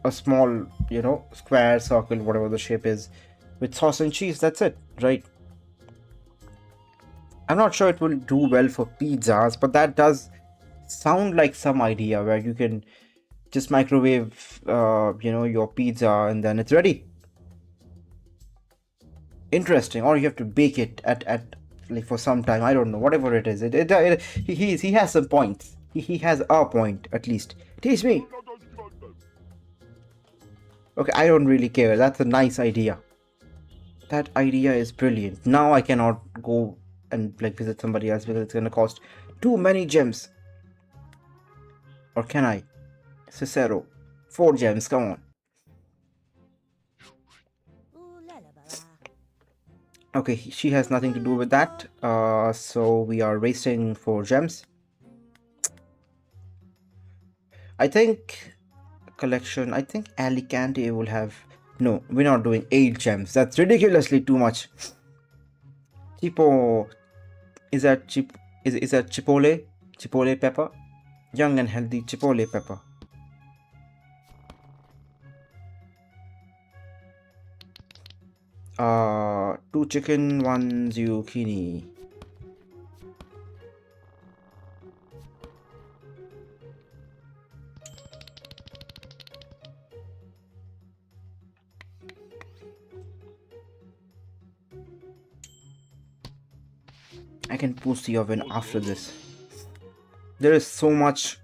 a small, you know, square, circle, whatever the shape is, with sauce and cheese. That's it, right? I'm not sure it will do well for pizzas, but that does sound like some idea where you can just microwave, you know, your pizza and then it's ready. Interesting. Or you have to bake it at like for some time. I don't know. Whatever it is, he has some points. He has a point at least. Teach me. Okay, I don't really care. That's a nice idea. That idea is brilliant. Now I cannot go and like visit somebody else because it's gonna cost too many gems. Or can I? Cicero. 4 gems, come on. Okay, she has nothing to do with that. So we are racing for gems. I think collection. I think Alicante will have. No, we're not doing 8 gems. That's ridiculously too much. Chipo. Is that chip? Is that chipotle? Chipotle pepper? Young and healthy chipotle pepper. Two chicken, 1 zucchini. I can push the oven after this. There is so much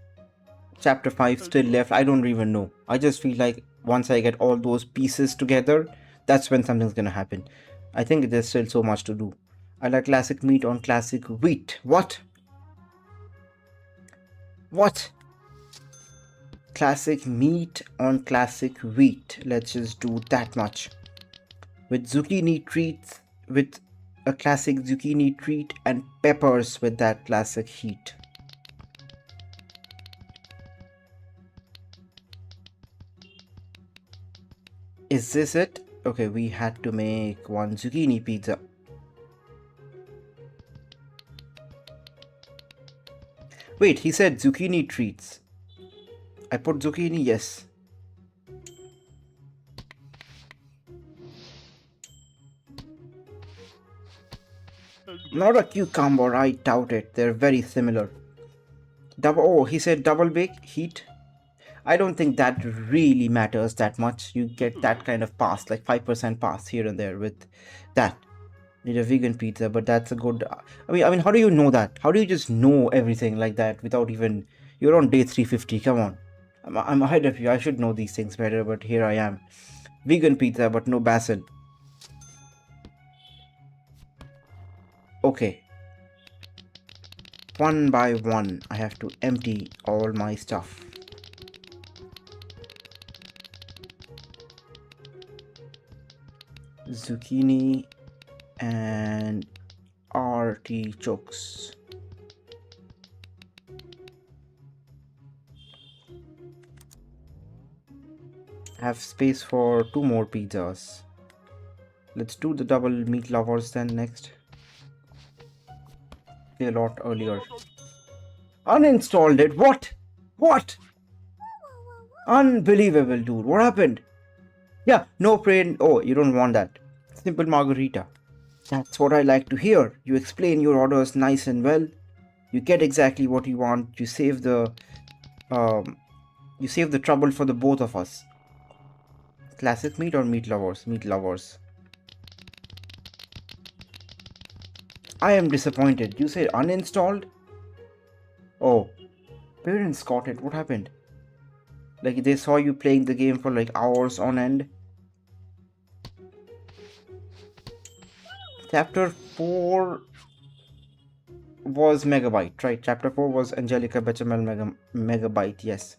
chapter 5 still left. I don't even know. I just feel like once I get all those pieces together, that's when something's gonna happen. I think there's still so much to do. I like classic meat on classic wheat. What? What? Classic meat on classic wheat. Let's just do that much. With zucchini treats, with a classic zucchini treat and peppers with that classic heat. Is this it? Okay, we had to make 1 zucchini pizza. Wait, he said zucchini treats. I put zucchini, yes. Not a cucumber, I doubt it. They're very similar. Oh, he said double bake, heat. I don't think that really matters that much. You get that kind of pass, like 5% pass here and there with that. Need a vegan pizza, but that's a good. I mean, how do you know that? How do you just know everything like that without even? You're on day 350. Come on, I'm ahead of you. I should know these things better, but here I am. Vegan pizza, but no basil. Okay. One by one, I have to empty all my stuff. Zucchini and artichokes. Have space for 2 more pizzas. Let's do the double meat lovers then next. A lot earlier. Uninstalled it. What? What? Unbelievable, dude. What happened? Yeah, no prayer. Oh, you don't want that. Simple margarita. That's what I like to hear. You explain your orders nice and well. You get exactly what you want. You save the trouble for the both of us. Classic meat or meat lovers? Meat lovers. I am disappointed. You said uninstalled? Oh, parents got it. What happened? Like they saw you playing the game for like hours on end. Chapter 4 was Megabyte, right? Chapter 4 was Angelica Bechamel Megabyte, yes.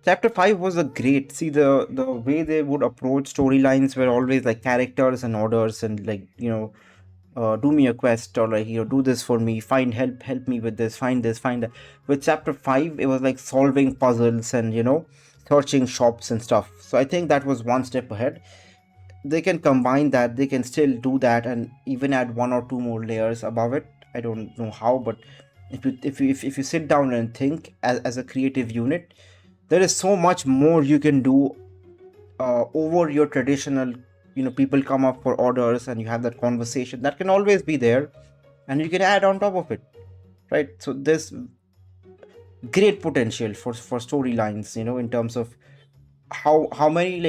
Chapter 5 was a great. See, the way they would approach storylines were always like characters and orders and like, do me a quest or like, do this for me, help me with this, find this, find that. With chapter 5, it was like solving puzzles and, searching shops and stuff. So I think that was one step ahead. They can combine that, they can still do that and even add 1 or 2 more layers above it. I don't know how, but if you sit down and think as a creative unit, there is so much more you can do over your traditional, people come up for orders and you have that conversation that can always be there and you can add on top of it, right? So there's great potential for storylines, in terms of how many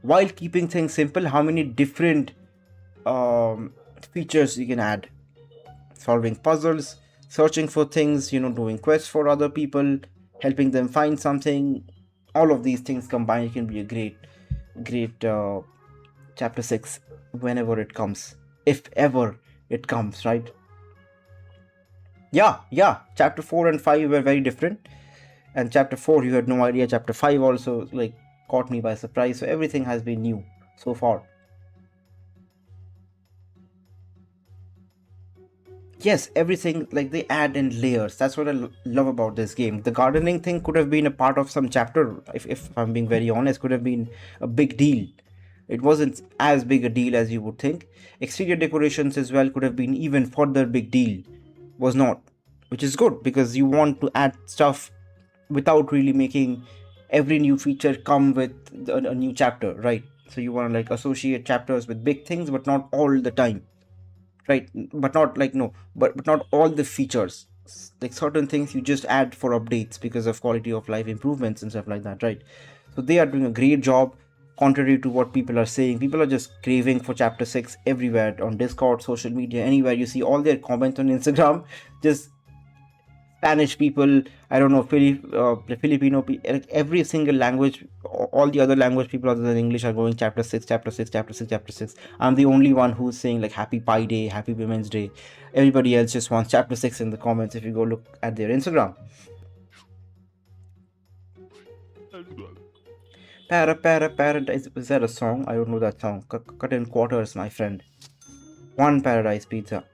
while keeping things simple, how many different features you can add. Solving puzzles, searching for things, doing quests for other people, helping them find something. All of these things combined can be a great chapter 6 whenever it comes, if ever it comes, right? Yeah, chapter 4 and 5 were very different, and chapter 4 you had no idea. Chapter 5 also like caught me by surprise, so everything has been new so far. Yes, everything, like they add in layers. That's what I love about this game. The gardening thing could have been a part of some chapter, if I'm being very honest, could have been a big deal. It wasn't as big a deal as you would think. Exterior decorations as well could have been even further big deal. Was not, which is good because you want to add stuff without really making every new feature come with a new chapter, right? So you want to like associate chapters with big things, but not all the time, right? But not like no, but not all the features. Like certain things you just add for updates because of quality of life improvements and stuff like that, right? So they are doing a great job. Contrary to what people are saying, people are just craving for chapter 6 everywhere, on Discord, social media, anywhere you see all their comments on Instagram. Just Spanish people, I don't know, Filipino people, like every single language, all the other language people other than English are going chapter 6, chapter 6, chapter 6, chapter 6. I'm the only one who's saying like Happy Pi Day, Happy Women's Day. Everybody else just wants chapter 6 in the comments if you go look at their Instagram. Paradise. Is that a song? I don't know that song. Cut in quarters, my friend. One paradise pizza.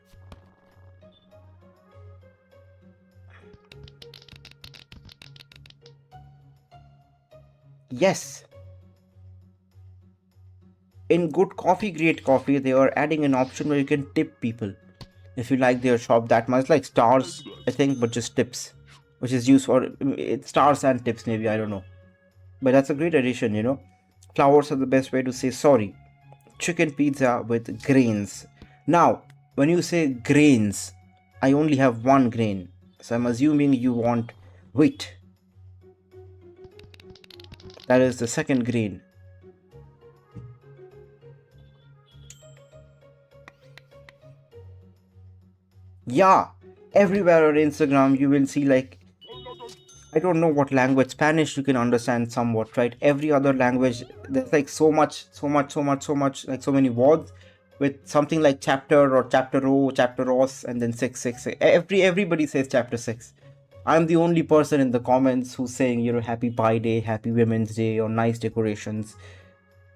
Yes. In good coffee, great coffee, they are adding an option where you can tip people if you like their shop that much. Like stars, I think, but just tips, which is used for it's stars and tips, maybe, I don't know. But that's a great addition. Flowers are the best way to say sorry. Chicken pizza with grains. Now, when you say grains, I only have one grain. So I'm assuming you want wheat. That is the second grain. Yeah, everywhere on Instagram you will see like, I don't know what language. Spanish you can understand somewhat, right? Every other language, there's like so much, like so many words with something like chapter or chapter o, chapter os, and then six. Everybody says chapter 6. I'm the only person in the comments who's saying, happy Pi Day, happy Women's Day, or nice decorations.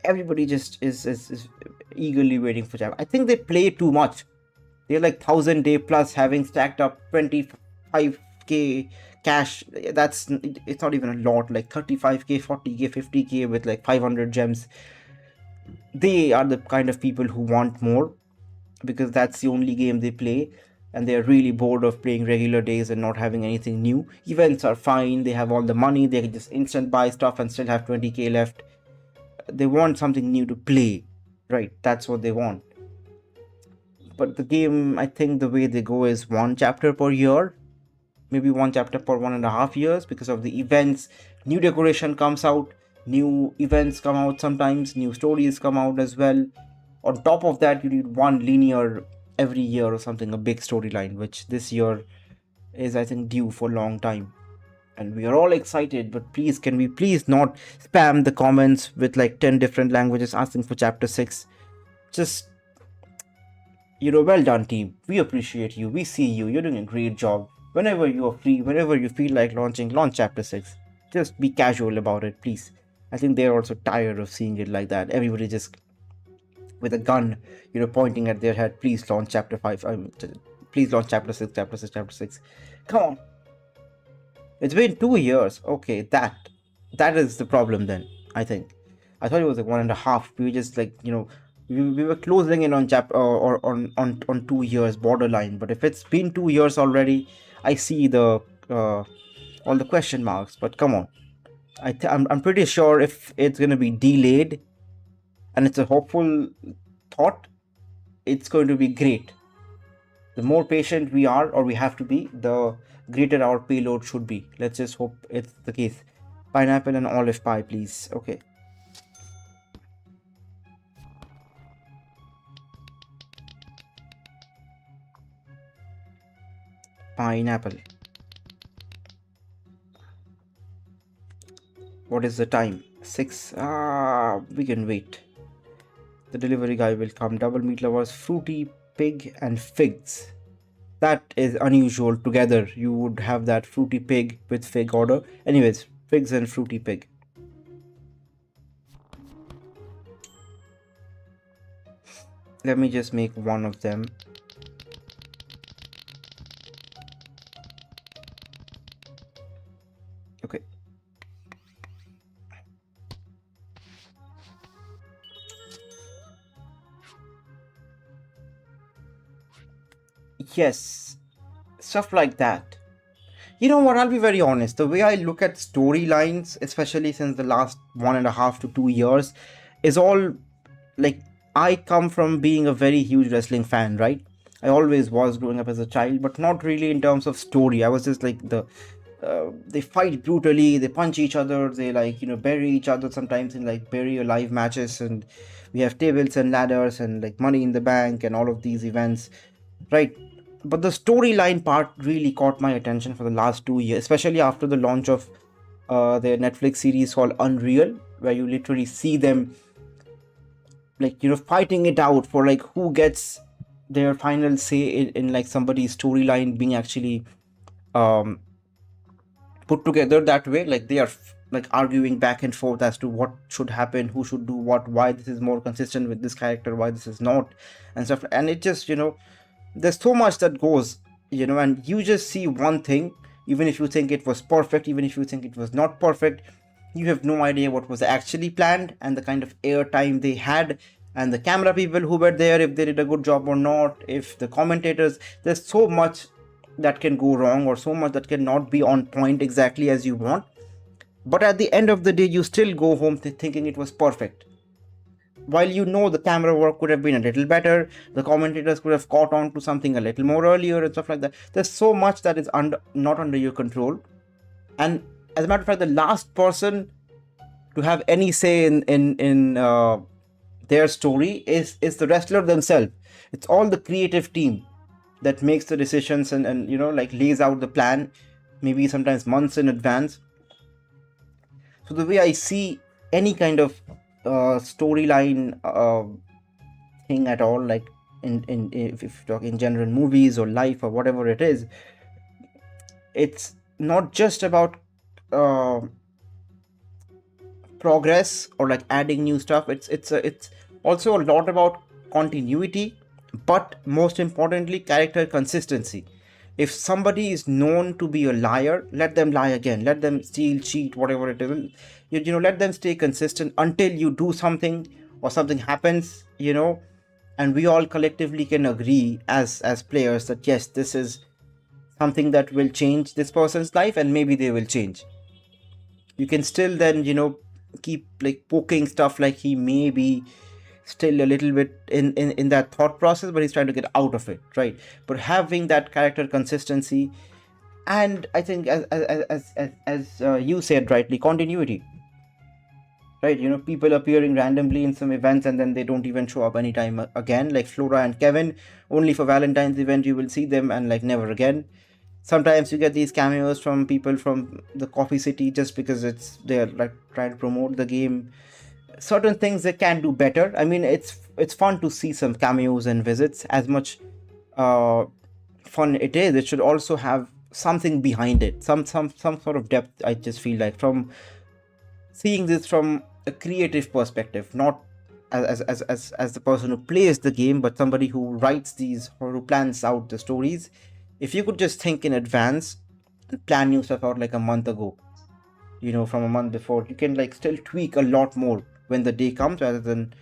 Everybody just is eagerly waiting for chapter. I think they play too much. They're like 1,000 day plus, having stacked up 25k cash. That's, it's not even a lot, like 35k, 40k, 50k with like 500 gems. They are the kind of people who want more, because that's the only game they play, and they're really bored of playing regular days and not having anything new. Events are fine, they have all the money, they can just instant buy stuff and still have 20k left. They want something new to play, right? That's what they want. But the game, I think the way they go is one chapter per year, maybe one chapter per 1.5 years, because of the events. New decoration comes out, new events come out, sometimes new stories come out as well. On top of that, you need one linear every year or something, a big storyline, which this year is, I think, due for a long time. And we are all excited, but please, can we please not spam the comments with like 10 different languages asking for chapter 6? Just, well done, team. We appreciate you. We see you. You're doing a great job. Whenever you are free, whenever you feel like launch chapter 6. Just be casual about it, please. I think they're also tired of seeing it like that. Everybody just with a gun, pointing at their head. Please launch chapter 5. Please launch chapter 6, chapter 6, chapter 6. Come on. It's been 2 years. Okay, that is the problem then, I think. I thought it was like 1.5. We were just like, we were closing in on or on 2 years borderline. But if it's been 2 years already, I see the all the question marks. But come on, I'm pretty sure if it's gonna be delayed, and it's a hopeful thought, it's going to be great. The more patient we are, or we have to be, the greater our payload should be. Let's just hope it's the case. Pineapple and olive pie, please. Okay. Pineapple. What is the time? 6. We can wait. The delivery guy will come. Double meat lovers, fruity pig and figs. That is unusual together. You would have that fruity pig with fig order. Anyways, figs and fruity pig. Let me just make one of them. Okay. Yes, stuff like that. You know what? I'll be very honest. The way I look at storylines, especially since the last 1.5 to 2 years, is all like, I come from being a very huge wrestling fan, right? I always was growing up as a child, but not really in terms of story. I was just like they fight brutally, they punch each other, they like bury each other sometimes in like bury alive matches, and we have tables and ladders and like money in the bank and all of these events, right? But the storyline part really caught my attention for the last 2 years, especially after the launch of their Netflix series called Unreal, where you literally see them like fighting it out for like who gets their final say in like somebody's storyline being actually um put together that way. Like they are like arguing back and forth as to what should happen, who should do what, why this is more consistent with this character, why this is not, and stuff. And it just there's so much that goes, and you just see one thing. Even if you think it was perfect, even if you think it was not perfect, you have no idea what was actually planned and the kind of airtime they had, and the camera people who were there, if they did a good job or not, if the commentators. There's so much that can go wrong, or so much that cannot be on point exactly as you want. But at the end of the day, you still go home thinking it was perfect. while you know the camera work could have been a little better, the commentators could have caught on to something a little more earlier and stuff like that. There's so much that is not under your control. And as a matter of fact, the last person to have any say in their story is the wrestler themselves. It's all the creative team that makes the decisions and like lays out the plan, maybe sometimes months in advance. So the way I see any kind of storyline thing at all, like in if you talk in general movies or life or whatever it is, it's not just about uh, progress or like adding new stuff. It's also a lot about continuity, but most importantly character consistency. If somebody is known to be a liar, let them lie again, let them steal, cheat, whatever it is. Let them stay consistent until you do something or something happens, and we all collectively can agree as players that yes, this is something that will change this person's life, and maybe they will change. You can still then keep like poking stuff like he may be still a little bit in that thought process, but he's trying to get out of it, right? But having that character consistency, and I think as you said rightly, continuity, right? People appearing randomly in some events and then they don't even show up anytime again, like Flora and Kevin. Only for Valentine's event you will see them, and like never again. Sometimes you get these cameos from people from the Coffee City just because they're like trying to promote the game. Certain things they can do better. I mean, it's fun to see some cameos and visits. As much uh, fun it is, it should also have something behind it, some sort of depth. I just feel like from seeing this from a creative perspective, not as the person who plays the game, but somebody who writes these or who plans out the stories. If you could just think in advance and plan new stuff out like a month ago, from a month before, you can like still tweak a lot more when the day comes, rather than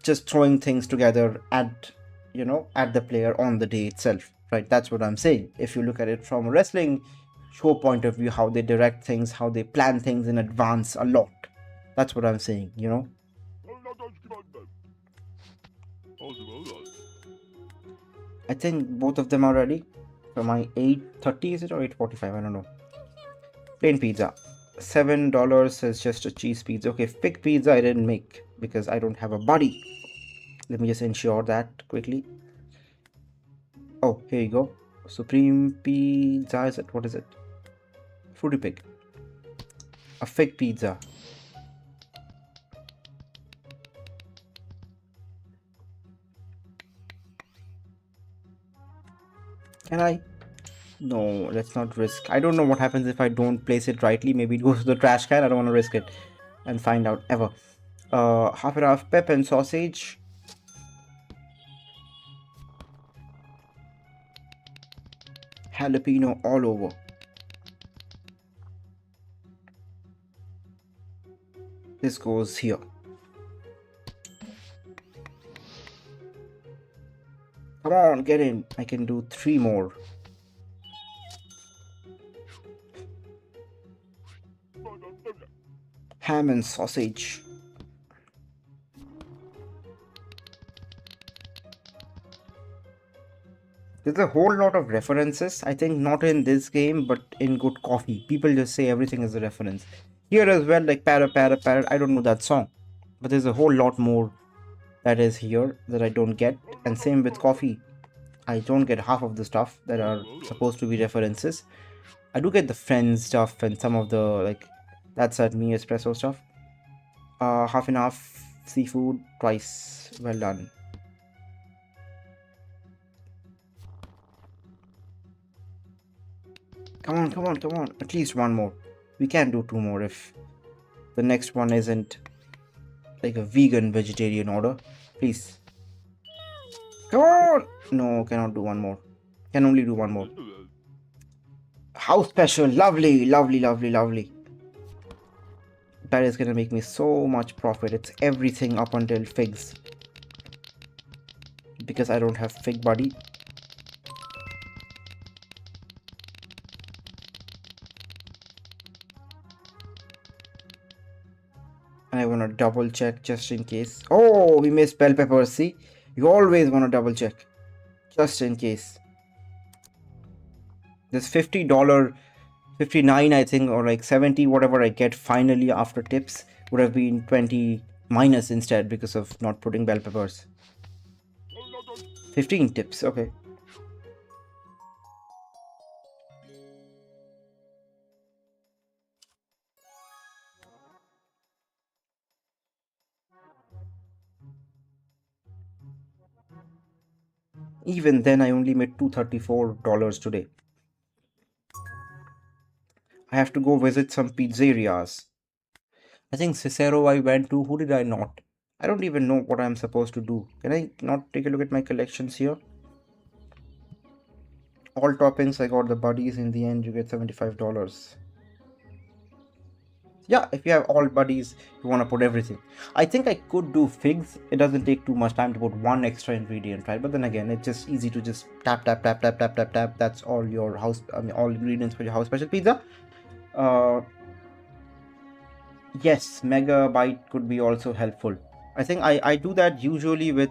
just throwing things together at the player on the day itself, right? That's what I'm saying. If you look at it from a wrestling show point of view, how they direct things, how they plan things in advance a lot. That's what I'm saying. I think both of them are ready for my 8:30, is it, or 8:45? I don't know. Plain pizza, $7 is just a cheese pizza. Okay, fig pizza I didn't make because I don't have a buddy. Let me just ensure that quickly. Oh, here you go. Supreme pizza, is it? What is it? Fruity pig. A fig pizza. Can I? No, let's not risk. I don't know what happens if I don't place it rightly. Maybe it goes to the trash can. I don't want to risk it and find out ever. Half and half pep and sausage. Jalapeno all over. This goes here. Come on, get in. I can do 3 more. Ham and sausage. There's a whole lot of references. I think not in this game, but in Good Coffee. People just say everything is a reference. Here as well, like Parrot, Parrot, Parrot. I don't know that song. But there's a whole lot more that is here that I don't get. And same with coffee. I don't get half of the stuff that are supposed to be references. I do get the Friends stuff and some of the, like, That's at Me espresso stuff. Half and half seafood, twice. Well done. Come on, come on, come on. At least one more. We can do 2 more if the next one isn't like a vegan vegetarian order. Please. Come on! No, cannot do one more. Can only do one more. How special. Lovely, lovely, lovely, lovely. That is gonna make me so much profit. It's everything up until figs. Because I don't have fig buddy. And I want to double check just in case. Oh, we missed bell peppers. See, you always want to double check just in case. This $50, 59 I think, or like 70, whatever I get finally after tips would have been 20 minus instead because of not putting bell peppers. 15 tips, okay. Even then I only made $234 today. I have to go visit some pizzerias. I think Cicero I went to. Who did I not? I don't even know what I'm supposed to do. Can I not take a look at my collections here? All toppings, I got the buddies. In the end, you get $75. Yeah, if you have all buddies, you want to put everything. I think I could do figs. It doesn't take too much time to put one extra ingredient, right? But then again, it's just easy to just tap, tap, tap, tap, tap, tap, tap. That's all your house, all ingredients for your house special pizza. Yes, megabyte could be also helpful. I think I do that usually with,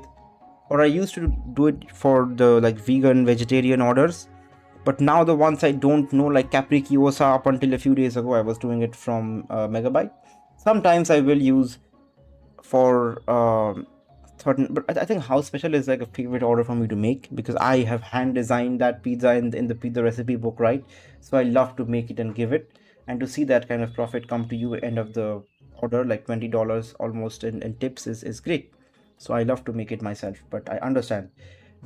or I used to do it for the like vegan vegetarian orders, but now the ones I don't know, like Capri Kiosa, up until a few days ago I was doing it from megabyte. Sometimes I will use for certain, but I think house special is like a favorite order for me to make because I have hand designed that pizza in the pizza recipe book, right? So I love to make it and give it, and to see that kind of profit come to you end of the order, like $20 almost in tips is great. So I love to make it myself, but I understand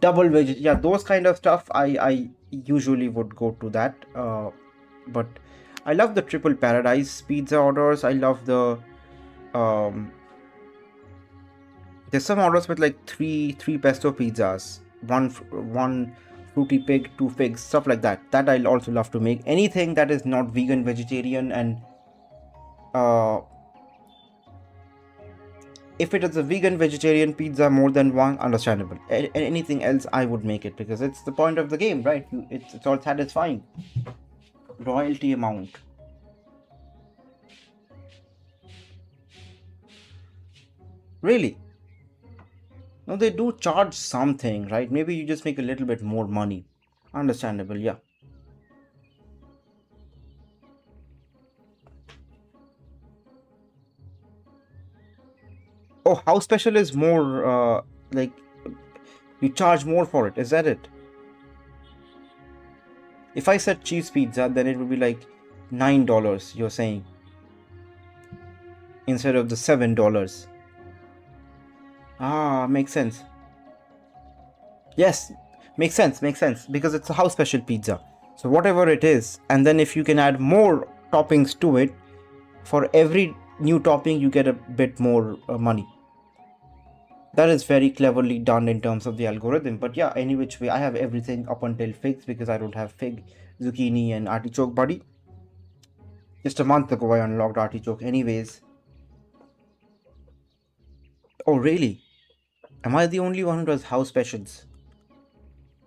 double veg, yeah, those kind of stuff I usually would go to that. But I love the triple paradise pizza orders. I love the um there's some orders with like three pesto pizzas, one fruity pig, two figs, stuff like that. That I'll also love to make. Anything that is not vegan, vegetarian, and uh, if it is a vegan, vegetarian pizza, more than one, understandable. Anything else, I would make it because it's the point of the game, right? It's all satisfying. Royalty amount. Really? No, they do charge something, right? Maybe you just make a little bit more money. Understandable, yeah. Oh, house special is more like you charge more for it. Is that it? If I said cheese pizza, then it would be like $9. You're saying instead of the $7. Ah, makes sense. Yes, makes sense because it's a house special pizza. So whatever it is, and then if you can add more toppings to it, for every new topping you get a bit more money. That is very cleverly done in terms of the algorithm. But yeah, any which way, I have everything up until figs because I don't have fig, zucchini, and artichoke buddy. Just a month ago, I unlocked artichoke. Anyways. Oh really? Am I the only one who does house specials?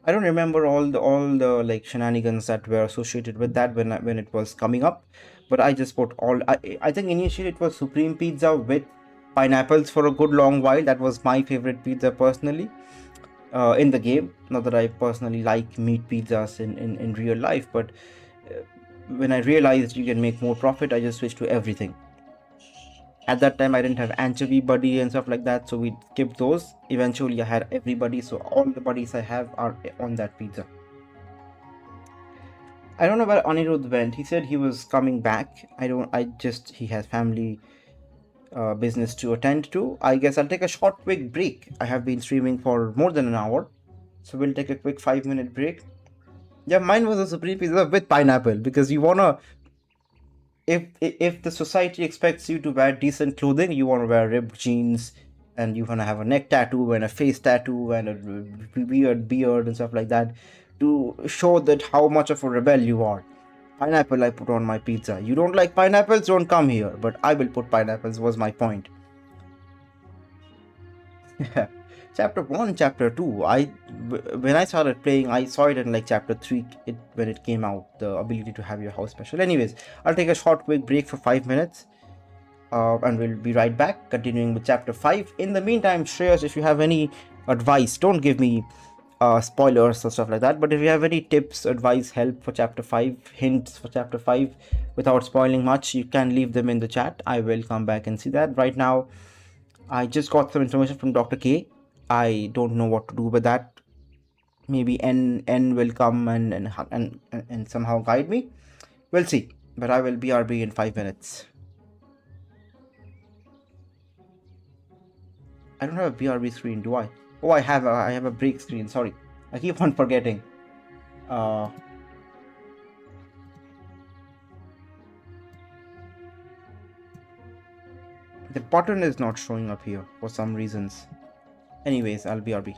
I don't remember all the like shenanigans that were associated with that when it was coming up, but I just put all. I think initially it was supreme pizza with pineapples for a good long while. That was my favorite pizza personally in the game. Not that I personally like meat pizzas in real life, but when I realized you can make more profit, I just switched to everything. At that time I didn't have anchovy buddy and stuff like that, so we skipped those. Eventually I had everybody, so all the buddies I have are on that pizza. I don't know where Anirudh went. He said he was coming back. He has family business to attend to. I guess I'll take a short quick break. I have been streaming for more than an hour, so we'll take a quick 5-minute break. Yeah, mine was a supreme pizza with pineapple because you wanna, if the society expects you to wear decent clothing, you want to wear ripped jeans, and you want to have a neck tattoo and a face tattoo and a weird beard and stuff like that to show that how much of a rebel you are. Pineapple I put on my pizza. You don't like pineapples, don't come here, but I will put pineapples, was my point. Chapter 1, chapter 2, when I started playing, I saw it in like chapter 3 when it came out, the ability to have your house special. Anyways, I'll take a short quick break for 5 minutes. and we'll be right back, continuing with chapter 5. In the meantime, Shreyas, if you have any advice, don't give me spoilers or stuff like that, but if you have any tips, advice, help for chapter 5, hints for chapter 5 without spoiling much, you can leave them in the chat. I will come back and see that. Right now, I just got some information from Dr. K. I don't know what to do with that. Maybe N will come and somehow guide me. We'll see. But I will BRB in 5 minutes. I don't have a BRB screen, do I? Oh, I have a break screen. Sorry, I keep on forgetting. Uh, the button is not showing up here for some reasons. Anyways, I'll BRB.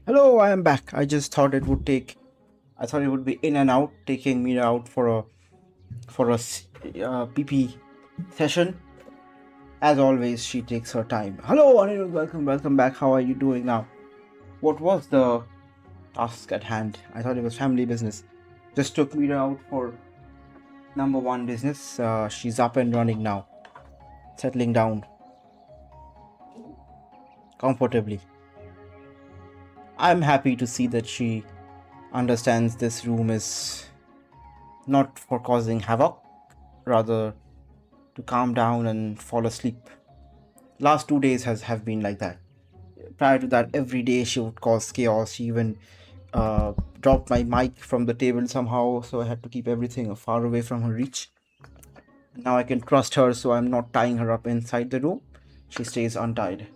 Hello, I am back. I thought it would be in and out, taking me out for a PP session. As always, she takes her time. Hello, Anirudh. Welcome back. How are you doing now? What was the task at hand? I thought it was family business. Just took me out for number one business. She's up and running now, settling down comfortably. I'm happy to see that she understands this room is not for causing havoc, rather to calm down and fall asleep. Last 2 days have been like that. Prior to that, every day she would cause chaos. She even dropped my mic from the table somehow, so I had to keep everything far away from her reach. Now I can trust her, so I'm not tying her up inside the room. She stays untied.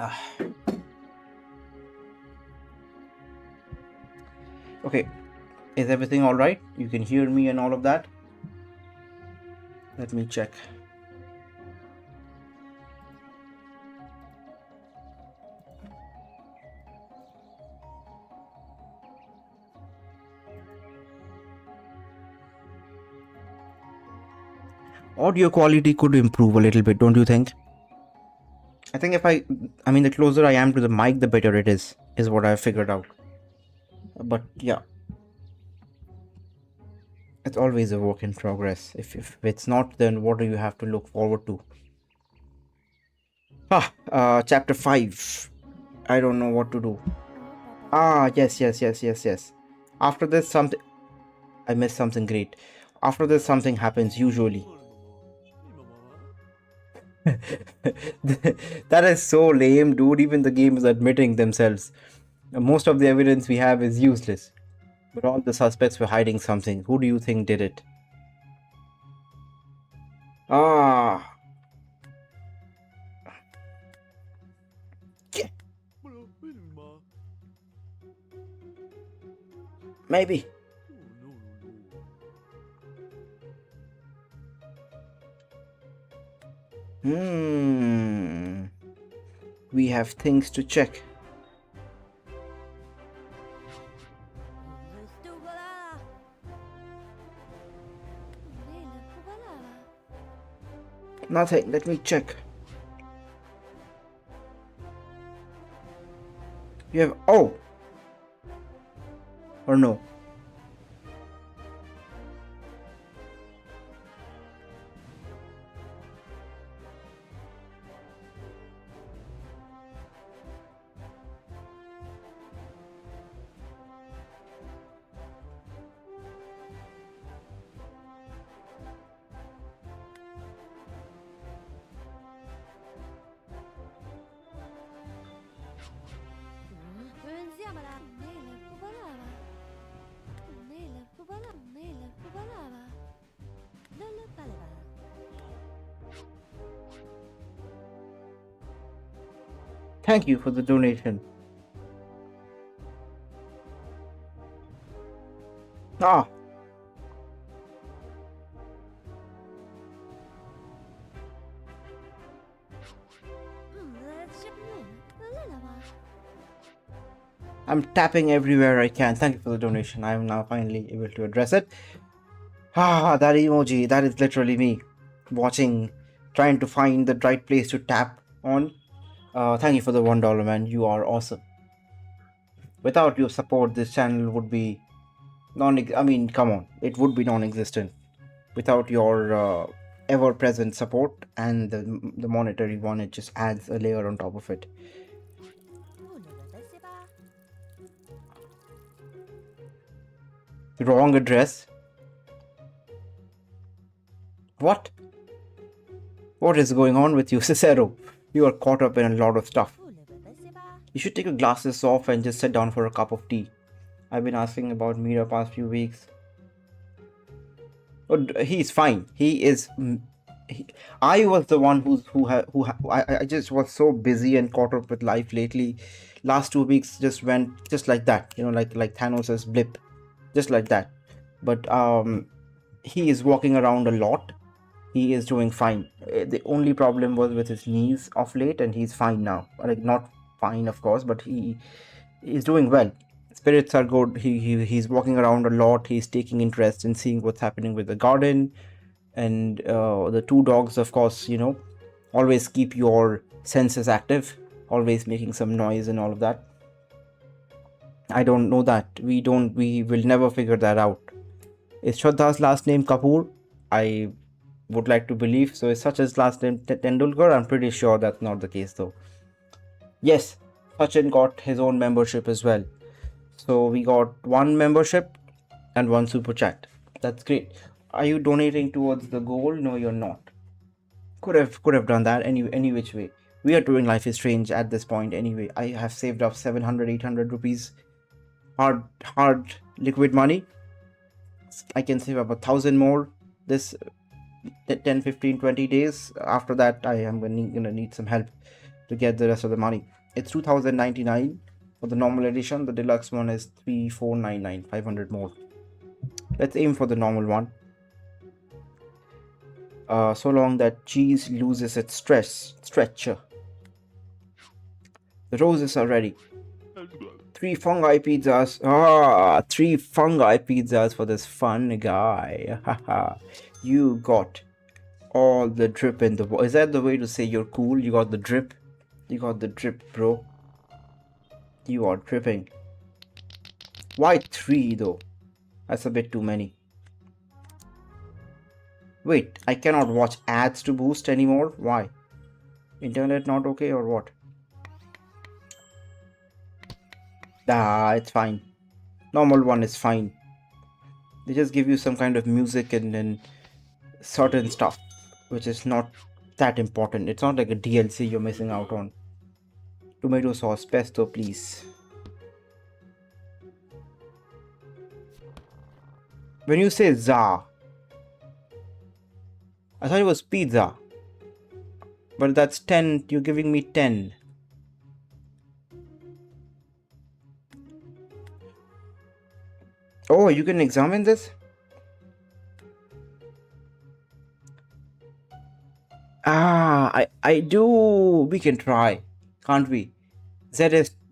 Ah. Okay, is everything all right? You can hear me and all of that? Let me check. Audio quality could improve a little bit, don't you think? I think the closer I am to the mic, the better it is what I figured out. But yeah, it's always a work in progress. If it's not, then what do you have to look forward to? Chapter 5. I don't know what to do. Yes. After this, I missed something great. After this, something happens usually. That is so lame, dude. Even the game is admitting themselves. Most of the evidence we have is useless. But all the suspects were hiding something. Who do you think did it? Ah. Maybe. We have things to check. Nothing. Let me check. You have... Oh! Or no? Thank you for the donation. Ah. I'm tapping everywhere I can. Thank you for the donation. I am now finally able to address it. That emoji, that is literally me watching, trying to find the right place to tap on. Thank you for the $1, man. You are awesome. Without your support, this channel would be come on, it would be non-existent without your ever-present support and the monetary one. It just adds a layer on top of it. Wrong address. What is going on with you, Cicero? You are caught up in a lot of stuff. You should take your glasses off and just sit down for a cup of tea. I've been asking about Mira past few weeks. Oh, he's fine. He is. I was the one I just was so busy and caught up with life lately. Last 2 weeks just went just like that, like Thanos' blip, just like that. But he is walking around a lot. He is doing fine. The only problem was with his knees of late, and he's fine now. Like, not fine, of course, but he's doing well. Spirits are good. He's walking around a lot. He's taking interest in seeing what's happening with the garden, and the two dogs, of course. Always keep your senses active. Always making some noise and all of that. I don't know that. We will never figure that out. Is Shraddha's last name Kapoor? I would like to believe so. Is such his last name Tendulkar? I'm pretty sure that's not the case though. Yes, Sachin got his own membership as well. So we got one membership and one super chat. That's great. Are you donating towards the goal? No, you're not. Could have done that any which way. We are doing Life is Strange at this point anyway. I have saved up 700 800 rupees hard liquid money. I can save up 1,000 more this 10 15 20 days. After that I am gonna need some help to get the rest of the money. It's 2099 for the normal edition. The deluxe one is 3499, 500 more. Let's aim for the normal one. So long that cheese loses its stretcher. The roses are ready. 3 fungi pizzas. 3 fungi pizzas for this fun guy. Haha. You got all the drip in the wall. Is that the way to say you're cool? You got the drip? You got the drip, bro. You are dripping. Why 3 though? That's a bit too many. Wait, I cannot watch ads to boost anymore? Why? Internet not okay or what? It's fine. Normal one is fine. They just give you some kind of music and certain stuff, which is not that important. It's not like a DLC you're missing out on. Tomato sauce, pesto, please. When you say za, I thought it was pizza. But that's 10. You're giving me 10. Oh, you can examine this? I do. We can try. Can't we?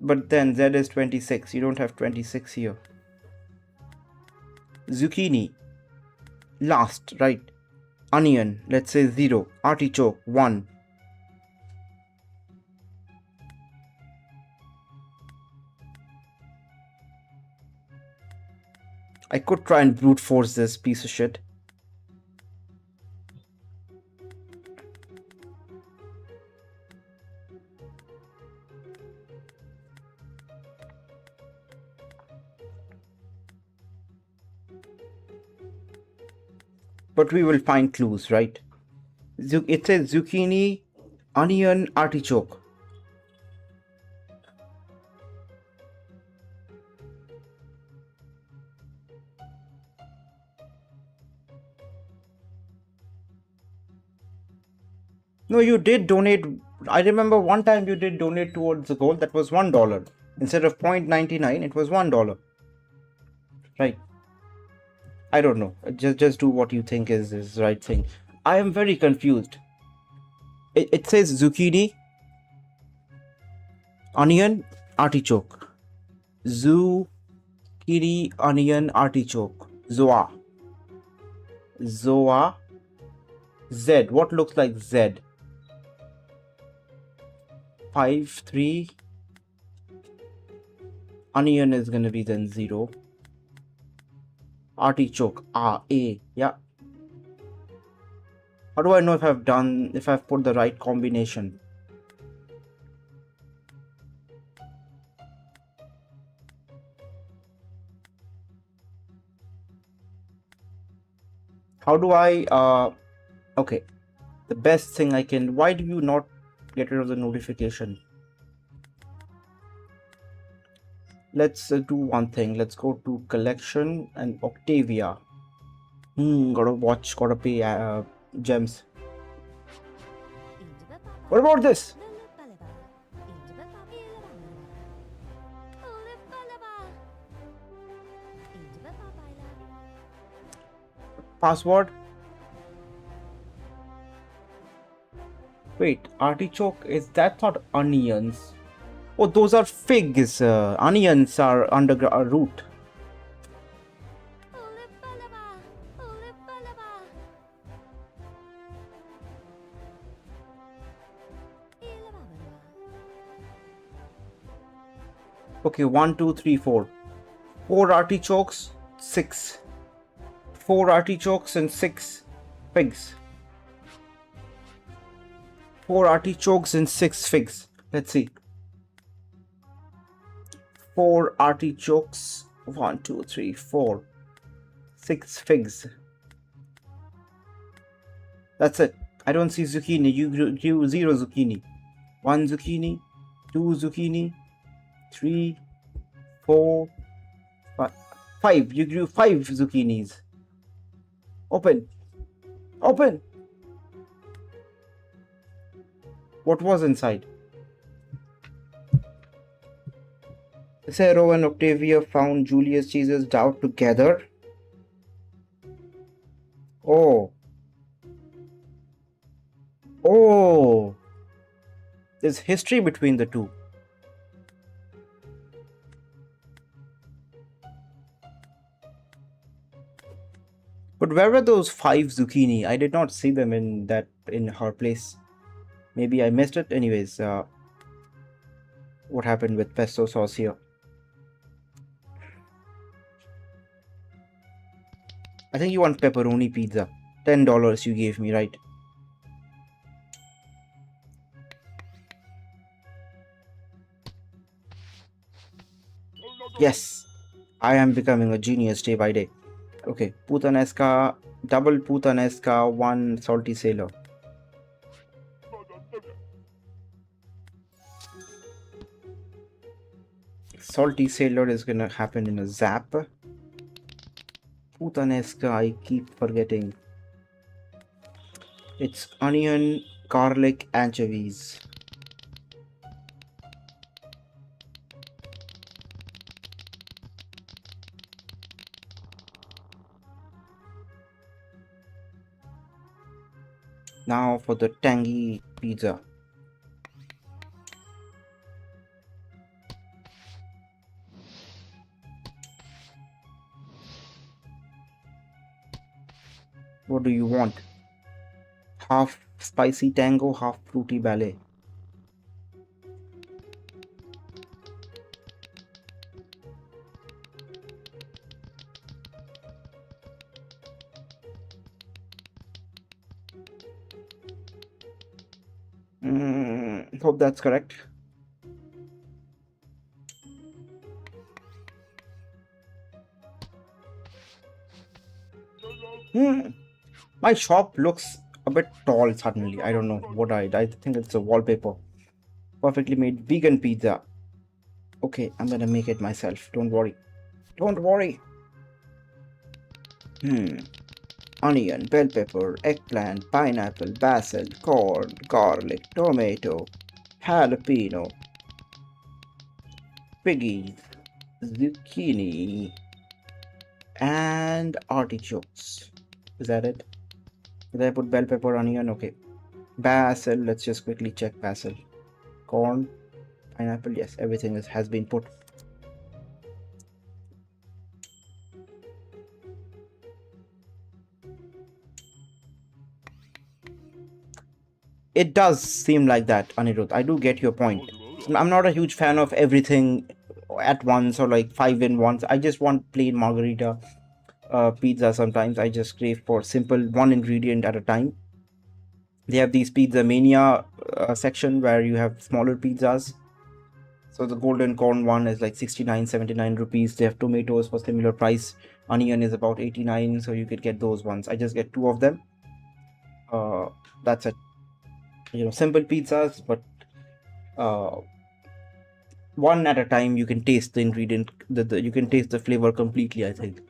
But then Z is 26. You don't have 26 here. Zucchini. Last, right? Onion, let's say 0. Artichoke, 1. I could try and brute force this piece of shit. But we will find clues, right? It says zucchini, onion, artichoke. No, you did donate. I remember one time you did donate towards the goal. That was $1. Instead of 0.99, it was $1. Right. I don't know. Just do what you think is the right thing. I am very confused. It says zucchini, onion, artichoke. Zucchini, onion, artichoke. Zoa. Z. What looks like Z? 5, 3. Onion is gonna be then 0. Artichoke. A. Yeah. How do I know if I've put the right combination? How do I, okay. The best thing I can, why do you not get rid of the notification? Let's do one thing. Let's go to collection and Octavia. Gotta pay gems. What about this? Password? Wait, artichoke is that not onions? Oh, those are figs. Onions are underground root. Okay, one, two, three, four. Four artichokes, six. Four artichokes and six figs. Four artichokes and six figs. Let's see. Four artichokes. One, two, three, four. Six figs. That's it. I don't see zucchini. You grew zero zucchini. One zucchini. Two zucchini. Three. Four. Five. You grew five zucchinis. Open. Open. What was inside? Cicero and Octavia found Julius Caesar's doubt together. Oh. Oh. There's history between the two. But where were those five zucchini? I did not see them in her place. Maybe I missed it. Anyways, what happened with pesto sauce here? I think you want pepperoni pizza. $10 you gave me, right? Yes, I am becoming a genius day by day. Okay, putanesca, double putanesca, one salty sailor. Salty sailor is gonna happen in a zap. Putanesca, I keep forgetting. It's onion, garlic, anchovies. Now for the tangy pizza. What do you want? Half spicy tango, half fruity ballet. Hope that's correct. My shop looks a bit tall suddenly. I don't know what I think it's a wallpaper. Perfectly made vegan pizza. Okay, I'm gonna make it myself. Don't worry. Don't worry. Onion, bell pepper, eggplant, pineapple, basil, corn, garlic, tomato, jalapeno, piggies, zucchini, and artichokes. Is that it? Did I put bell pepper, onion? Okay. Basil, let's just quickly check basil. Corn, pineapple, yes, everything has been put. It does seem like that, Anirudh. I do get your point. I'm not a huge fan of everything at once or like 5 in once. I just want plain margarita pizza sometimes. I just crave for simple one ingredient at a time. They have these pizza mania section where you have smaller pizzas. So the golden corn one is like 69-79 rupees. They have tomatoes for similar price. Onion is about 89, so you could get those ones. I just get 2 of them. That's it. Simple pizzas, but one at a time. You can taste the ingredient. You can taste the flavor completely, I think.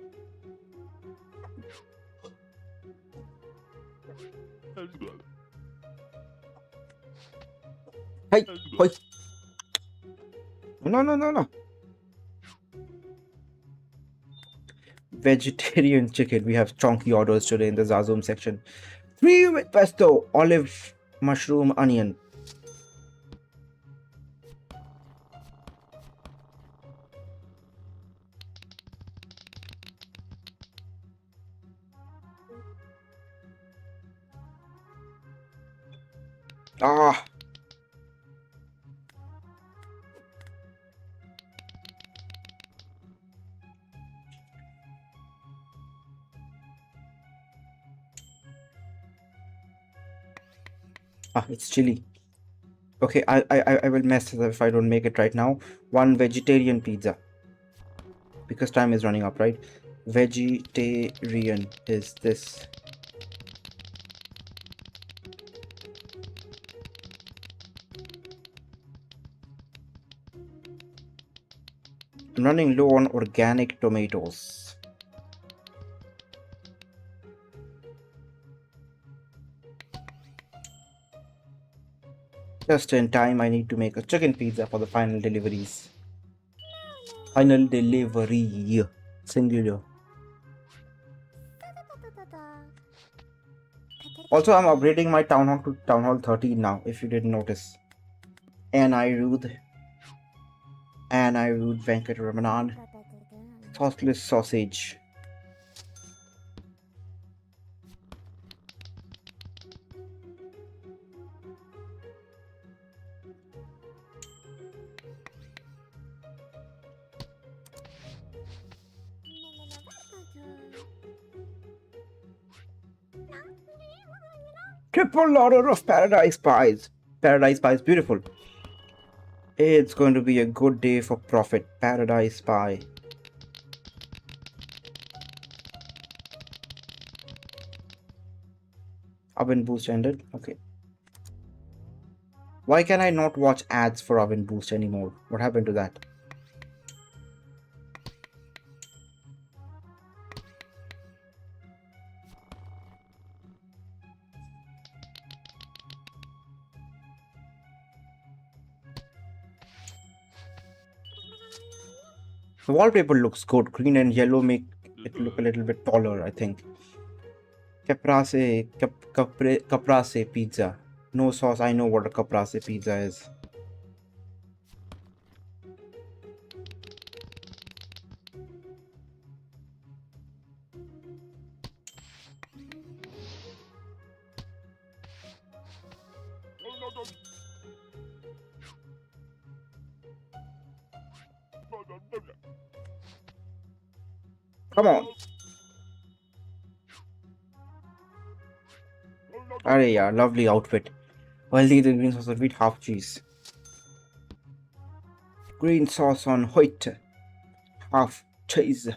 Hey, wait. No. Vegetarian chicken. We have chunky orders today in the Zazum section. 3 with pesto, olive Mushroom onion. Ah, it's chili. Okay, I will mess it up if I don't make it right now. One vegetarian pizza. Because time is running up, right? Vegetarian is this. I'm running low on organic tomatoes. Just in time, I need to make a chicken pizza for the final deliveries. Final delivery. Singular. Also, I'm upgrading my town hall to town hall 13 now, if you didn't notice. And I Rude Venkataramanan. Sauceless sausage. Triple order of paradise pies. Paradise pies, beautiful. It's going to be a good day for profit. Paradise pie. Oven boost ended. Okay. Why can I not watch ads for oven boost anymore? What happened to that? The wallpaper looks good. Green and yellow make it look a little bit taller, I think. Caprese pizza. No sauce. I know what a caprese pizza is. Come on. Arey, yeah, lovely outfit. Healthy the green sauce of wheat, half cheese. Green sauce on wheat, half cheese.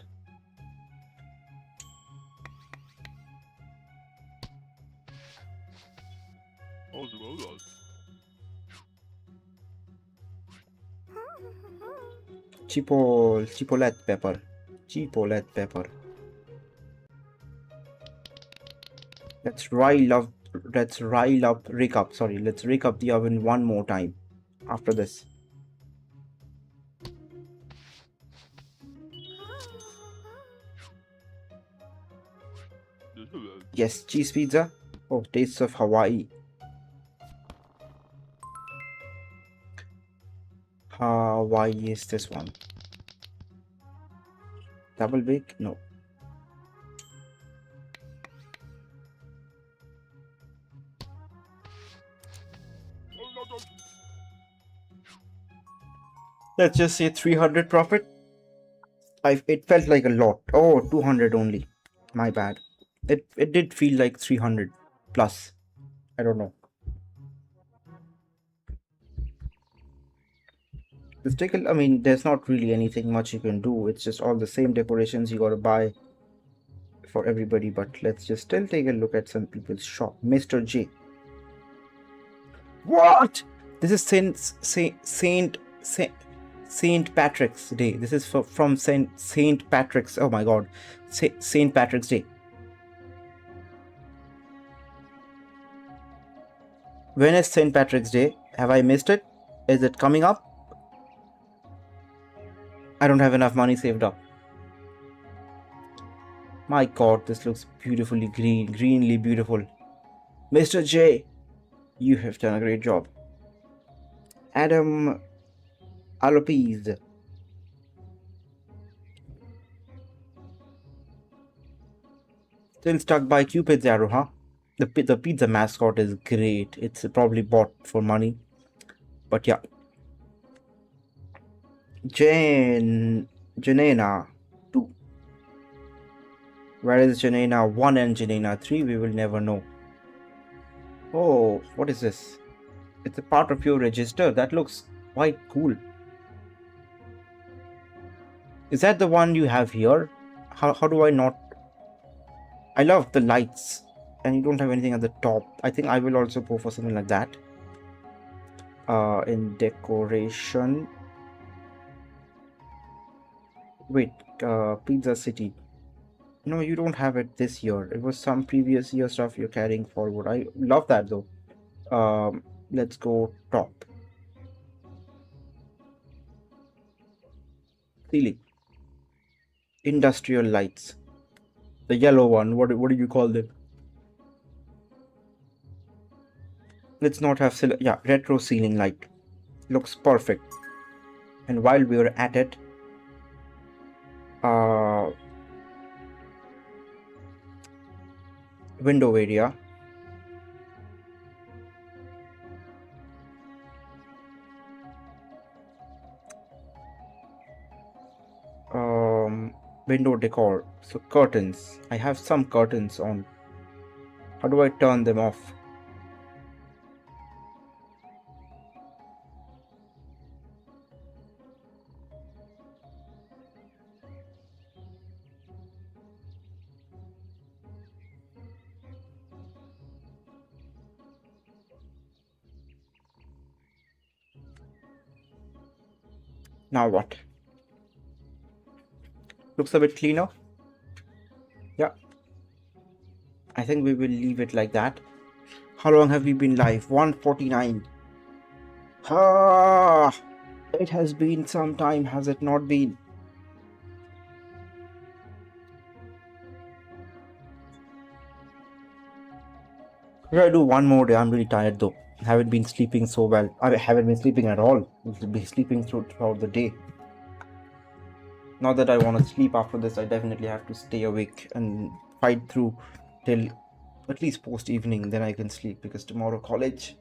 Chipotle pepper. Chipotle pepper. Let's rile up let's rake up the oven one more time after this. Yes, cheese pizza. Oh, tastes of Hawaii. Hawaii is this one. Double bake? No. Let's just say 300 profit. It felt like a lot. Oh, 200 only. My bad. It did feel like 300 plus. I don't know. I mean, there's not really anything much you can do. It's just all the same decorations you gotta buy for everybody. But let's just still take a look at some people's shop. Mr. J. What? This is Saint Patrick's Day. This is from Saint Patrick's. Oh my God, Saint Patrick's Day. When is Saint Patrick's Day? Have I missed it? Is it coming up? I don't have enough money saved up. My God, this looks beautifully greenly beautiful. Mr. J, You have done a great job. Adam Alopes. Still stuck by Cupid's arrow, huh? The pizza mascot is great. It's probably bought for money. But yeah. Janena 2. Where is Janena 1 and Janena 3? We will never know. Oh, what is this? It's a part of your register. That looks quite cool. Is that the one you have here? How do I not? I love the lights. And you don't have anything at the top. I think I will also go for something like that. In decoration. Wait, Pizza City. No, you don't have it this year. It was some previous year stuff you're carrying forward. I love that though. Let's go top. Ceiling. Industrial lights. The yellow one. What do you call them? Let's not have yeah, retro ceiling light. Looks perfect. And while we were at it, window area. Window decor. So curtains. I have some curtains on. How do I turn them off? Now what? Looks a bit cleaner. Yeah. I think we will leave it like that. How long have we been live? 149. Ah, it has been some time, has it not been? Should I do one more day? I'm really tired though. I haven't been sleeping so well. I haven't been sleeping at all. I'll be sleeping throughout the day. Not that I want to sleep after this. I definitely have to stay awake and fight through till at least post evening. Then I can sleep because tomorrow college.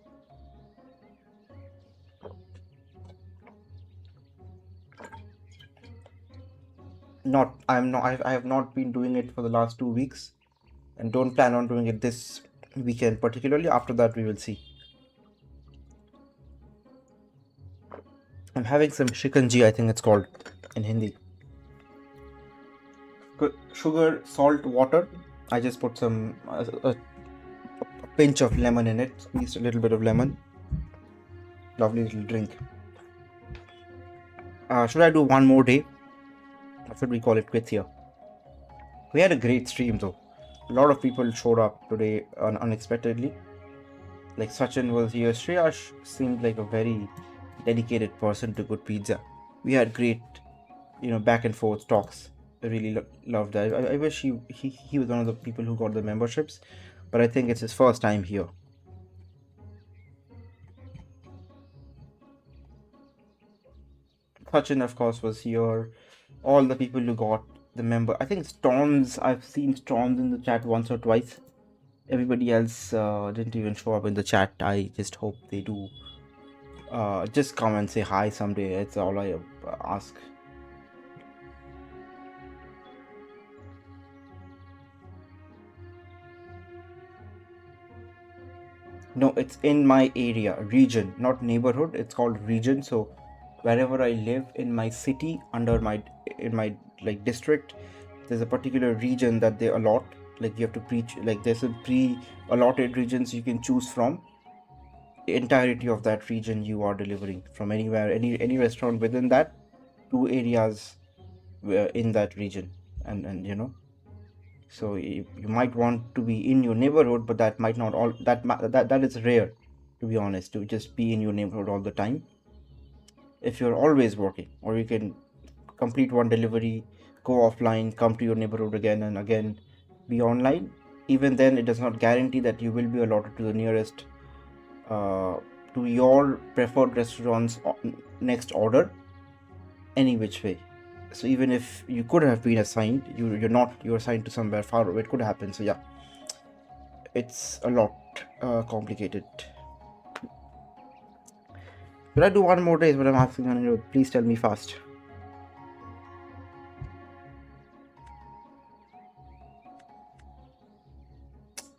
I have not been doing it for the last 2 weeks, and don't plan on doing it this weekend particularly. After that, we will see. I'm having some shikanji, I think it's called in Hindi. Sugar, salt, water. I just put some a pinch of lemon in it. Squeezed a little bit of lemon. Lovely little drink. Should I do one more day? Or should we call it quits here? We had a great stream though. A lot of people showed up today unexpectedly. Like Sachin was here. Shreyash seemed like a very dedicated person to good pizza. We had great, back and forth talks. I really loved that. I wish he was one of the people who got the memberships, but I think it's his first time here. Sachin, of course, was here. All the people who got the member. I think Storms, I've seen Storms in the chat once or twice. Everybody else didn't even show up in the chat. I just hope they do. Just come and say hi someday. That's all I ask. No, it's in my area, region, not neighborhood. It's called region. So wherever I live in my city, in my like district, there's a particular region that they allot. Like you have to preach. Like there's a pre-allotted regions you can choose from. The entirety of that region you are delivering from anywhere, any restaurant within that, 2 areas in that region, and so you might want to be in your neighborhood, but that might not all that is rare, to be honest, to just be in your neighborhood all the time. If you're always working, or you can complete one delivery, go offline, come to your neighborhood again and again, be online. Even then, it does not guarantee that you will be allotted to the nearest to your preferred restaurant's next order any which way. So even if you could have been assigned, you're assigned to somewhere far away, it could happen. So yeah, it's a lot complicated. Will I do one more day is what I'm asking, and please tell me fast.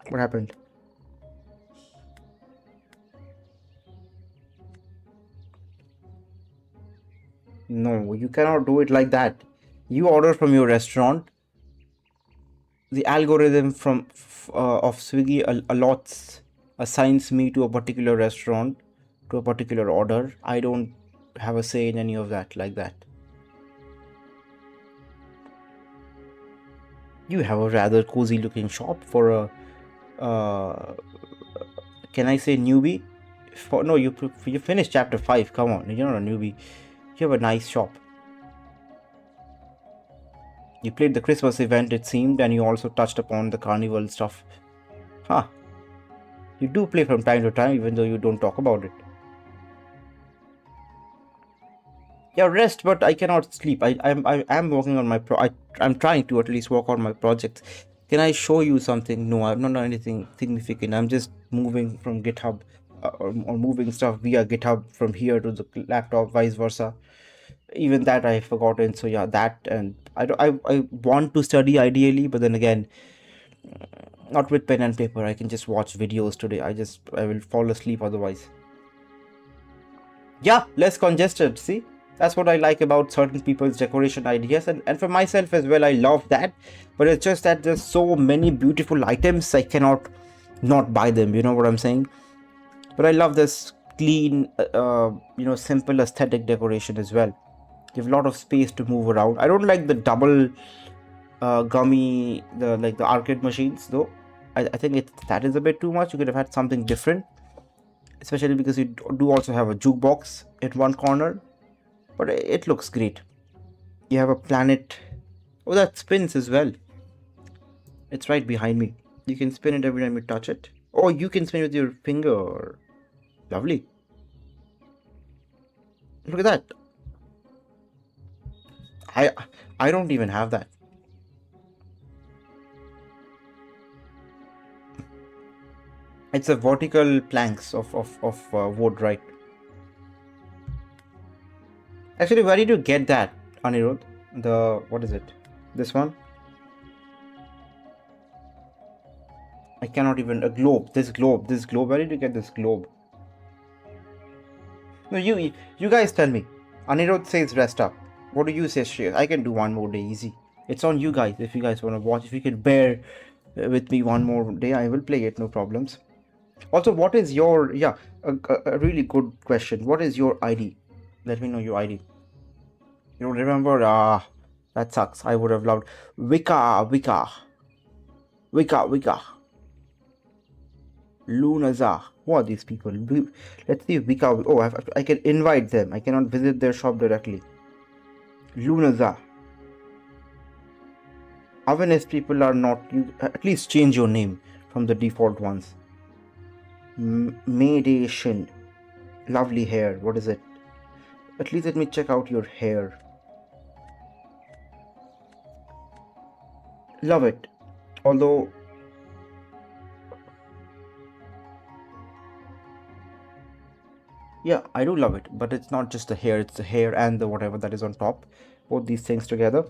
What happened? No, you cannot do it like that. You order from your restaurant. The algorithm of Swiggy assigns me to a particular restaurant, to a particular order. I don't have a say in any of that like that. You have a rather cozy looking shop for a can I say newbie? No, you finished chapter 5. Come on, you're not a newbie. You have a nice shop. You played the Christmas event, it seemed, and you also touched upon the carnival stuff. Huh. You do play from time to time, even though you don't talk about it. Yeah, rest, but I cannot sleep. I'm working on my I'm trying to at least work on my projects. Can I show you something? No, I'm not done anything significant. I'm just moving from GitHub or moving stuff via GitHub from here to the laptop, vice versa. Even that I've forgotten. So yeah, that, and I want to study ideally, but then again, not with pen and paper. I can just watch videos today. I will fall asleep otherwise. Yeah, less congested. See, that's what I like about certain people's decoration ideas, and for myself as well, I love that. But it's just that there's so many beautiful items, I cannot not buy them. You know what I'm saying? But I love this clean, simple aesthetic decoration as well. You have a lot of space to move around. I don't like the double gummy, the arcade machines though. I think that is a bit too much. You could have had something different, especially because you do also have a jukebox at one corner, but it looks great. You have a planet. Oh, that spins as well. It's right behind me. You can spin it every time you touch it. Oh, you can spin with your finger. Lovely. Look at that. I I don't even have that. It's a vertical planks of wood, right? Actually, where did you get that, Anirudh? What is it? This one? I cannot even a globe. This globe. Where did you get this globe? No, you guys tell me. Anirudh says rest up. What do you say, Shreyas? I can do one more day easy. It's on you guys. If you guys want to watch, if you can bear with me one more day, I will play it. No problems. Also, what is your a really good question. What is your ID? Let me know your ID. You don't remember? That sucks. I would have loved Wika. Lunaza. Who are these people? Let's see if Wika. Oh, I can invite them. I cannot visit their shop directly. Lunaza. Awareness people are not. You at least change your name from the default ones. Medation. Lovely hair. What is it? At least let me check out your hair. Love it. Although yeah, I do love it, but it's not just the hair, it's the hair and the whatever that is on top. Both these things together.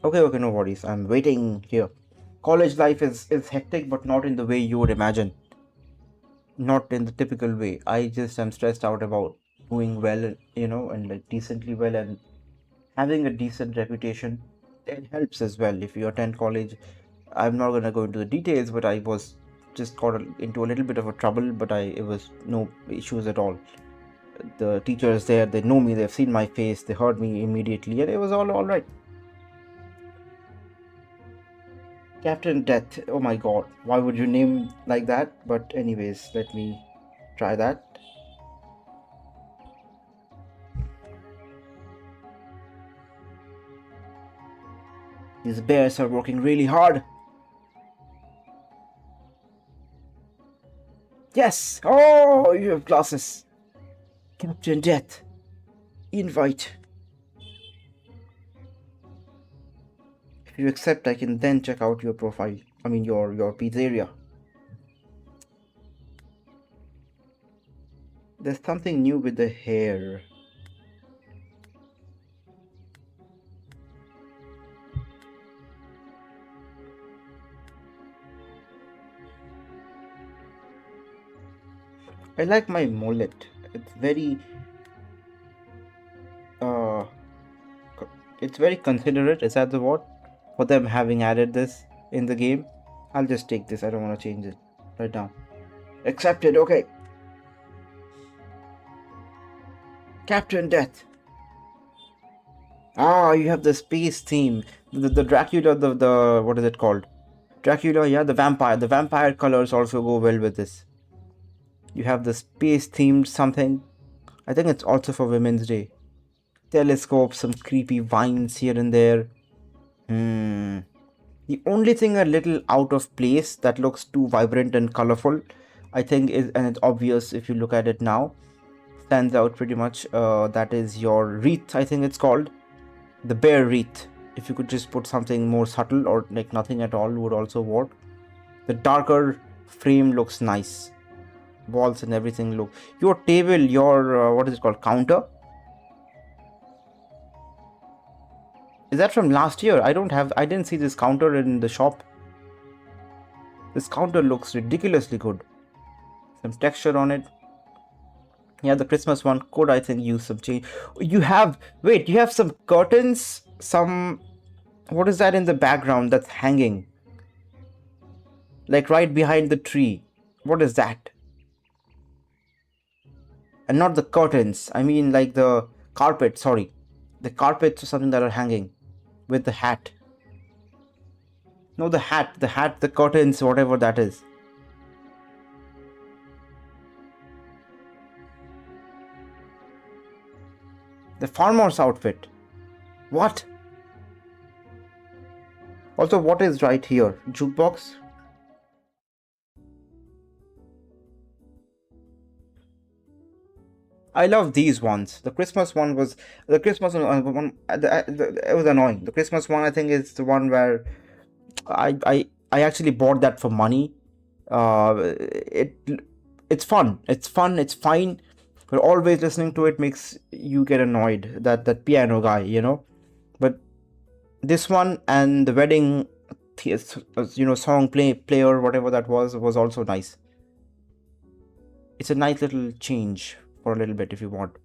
Okay, no worries. I'm waiting here. College life is hectic, but not in the way you would imagine. Not in the typical way. I just am stressed out about doing well, and like decently well and having a decent reputation. It helps as well if you attend college. I'm not gonna go into the details, but I was just got into a little bit of a trouble, but it was no issues at all. The teachers there, they know me, they've seen my face, they heard me immediately, and it was all right. Captain Death. Oh my god, why would you name like that? But anyways, let me try that. These bears are working really hard. Yes! Oh, you have glasses. Captain Death. Invite. If you accept, I can then check out your profile. I mean, your pizzeria. There's something new with the hair. I like my mullet. It's very uh it's very considerate, is that the word? For them having added this in the game. I'll just take this. I don't want to change it right now. Accepted, okay. Captain Death. Ah, you have the space theme. The Dracula, the what is it called? Dracula, yeah, the vampire. The vampire colors also go well with this. You have the space themed something. I think it's also for Women's Day. Telescope, some creepy vines here and there. The only thing a little out of place that looks too vibrant and colorful, I think, is, and it's obvious if you look at it now, stands out pretty much. That is your wreath, I think it's called. The bear wreath. If you could just put something more subtle or like nothing at all would also work. The darker frame looks nice. Walls and everything look. Your table, your what is it called? Counter. Is that from last year? I didn't see this counter in the shop. This counter looks ridiculously good. Some texture on it. Yeah, the Christmas one could, I think, use some change. You have some curtains, what is that in the background that's hanging? Like right behind the tree. What is that? And not the curtains. I mean like the carpet, sorry. The carpets or something that are hanging with the hat. No, the hat, the curtains, whatever that is. The farmer's outfit. What? Also, what is right here? Jukebox? I love these ones. The Christmas one was it was annoying. The Christmas one, I think, is the one where I actually bought that for money. It it's fun. It's fun. It's fine. But always listening to it makes you get annoyed. That piano guy, you know. But this one and the wedding, song player, whatever that was also nice. It's a nice little change for a little bit if you want.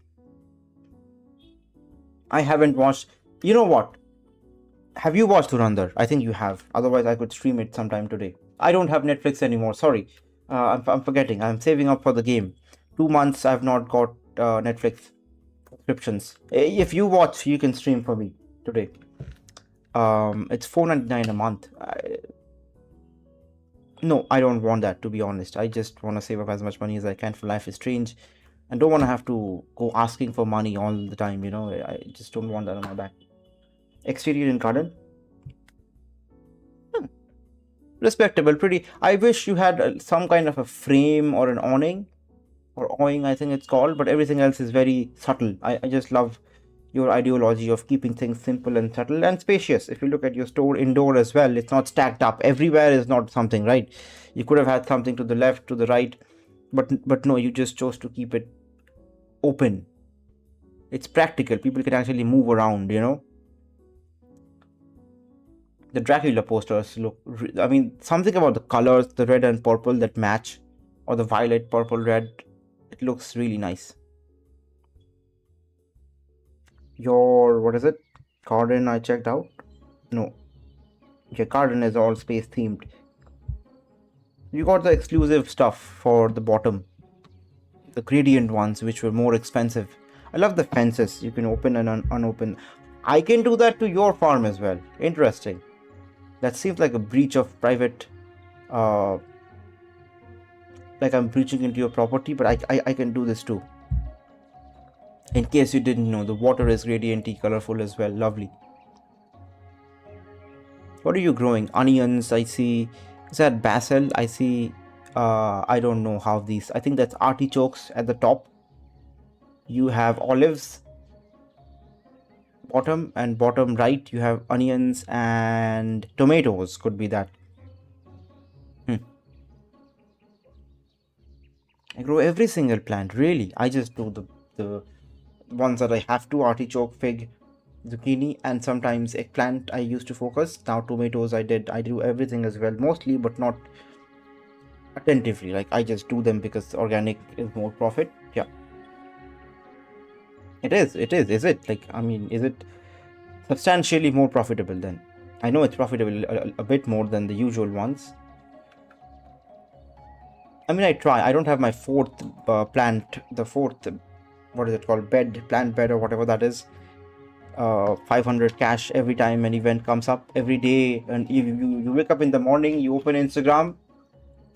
I haven't watched. You know what? Have you watched Dhurandhar? I think you have. Otherwise, I could stream it sometime today. I don't have Netflix anymore. Sorry. I'm forgetting. I'm saving up for the game. 2 months I've not got Netflix subscriptions. If you watch, you can stream for me today. It's $4.99 a month. No, I don't want that, to be honest. I just want to save up as much money as I can for Life is Strange and don't want to have to go asking for money all the time, I just don't want that on my back. Exterior and garden. Respectable, pretty. I wish you had some kind of a frame or an awning, or awning, I think it's called, but everything else is very subtle. I just love your ideology of keeping things simple and subtle and spacious. If you look at your store indoor as well, it's not stacked up. Everywhere is not something, right? You could have had something to the left, to the right, but no, you just chose to keep it open. It's practical. People can actually move around, The Dracula posters look, I mean, something about the colors, the red and purple that match, or the violet, purple, red, it looks really nice. Your, what is it? Garden I checked out? No. Your garden is all space themed. You got the exclusive stuff for the bottom. The gradient ones, which were more expensive. I love the fences. You can open and unopen. I can do that to your farm as well. Interesting. That seems like a breach of private, like I'm breaching into your property, but I can do this too. In case you didn't know, the water is gradienty, colorful as well. Lovely. What are you growing? Onions, I see. Is that basil? I see I don't know how these. I think that's artichokes at the top. You have olives bottom, and bottom right you have onions and tomatoes. Could be that. Hmm. I grow every single plant. Really, I just do the ones that I have to: artichoke, fig, zucchini, and sometimes eggplant. I used to focus. Now tomatoes. I do everything as well, mostly, but not attentively. Like I just do them because organic is more profit. Yeah, it is. It is. Is it like? I mean, is it substantially more profitable then? I know it's profitable a bit more than the usual ones. I mean, I try. I don't have my fourth plant, the fourth, what is it called, bed, plant bed or whatever that is. 500 cash every time an event comes up every day, and you wake up in the morning, you open Instagram,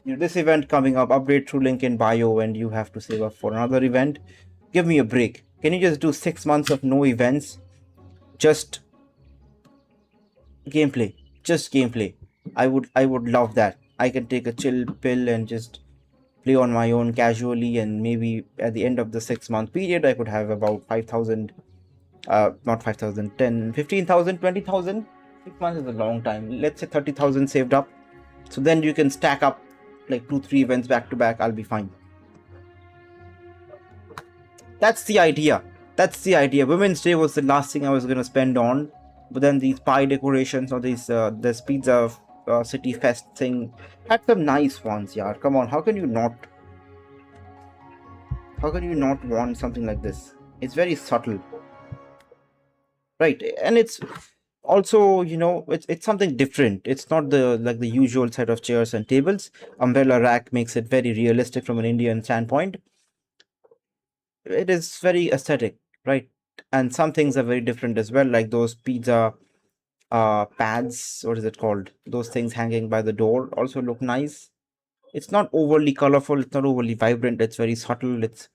this event coming up, update through link in bio, and you have to save up for another event. Give me a break. Can you just do 6 months of no events, just gameplay, just gameplay? I would love that. I can take a chill pill and just play on my own casually, and maybe at the end of the 6 month period I could have about 5,000, not 5,000, 10, 15,000, 20,000. 6 months is a long time. Let's say 30,000 saved up. So then you can stack up like 2 3 events back to back. I'll be fine. That's the idea. That's the idea. Women's Day was the last thing I was gonna spend on, but then these pie decorations or these this pizza city fest thing had some nice ones. Yeah, come on. How can you not? How can you not want something like this? It's very subtle, right? And it's also, it's something different. It's not the like the usual set of chairs and tables. Umbrella rack makes it very realistic from an Indian standpoint. It is very aesthetic, right? And some things are very different as well, like those pizza pads. What is it called? Those things hanging by the door also look nice. It's not overly colorful, it's not overly vibrant, it's very subtle. It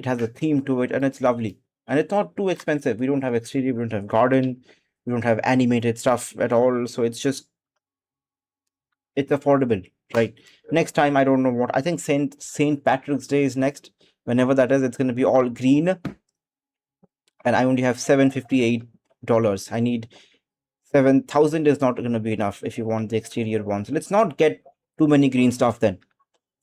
has a theme to it, and it's lovely. And it's not too expensive. We don't have exterior, we don't have garden, we don't have animated stuff at all. So it's affordable, right? Next time, I don't know what. I think Saint Patrick's Day is next. Whenever that is, it's going to be all green, and I only have $758. I need 7,000 is not going to be enough if you want the exterior ones. Let's not get too many green stuff then.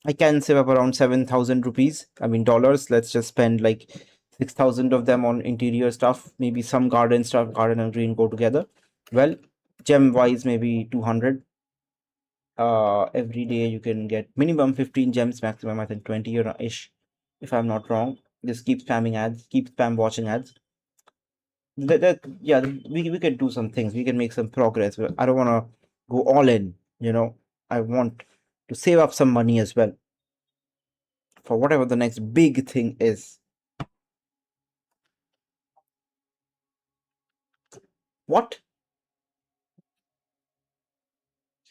I can save up around 7,000 rupees. I mean, dollars. Let's just spend like 6,000 of them on interior stuff. Maybe some garden stuff, garden and green go together. Well, gem wise, maybe 200. Every day you can get minimum 15 gems, maximum I think 20 or ish, if I'm not wrong. Just keep spamming ads, keep spam watching ads. Yeah, we can do some things. We can make some progress. But I don't want to go all in. I want to save up some money as well for whatever the next big thing is. What?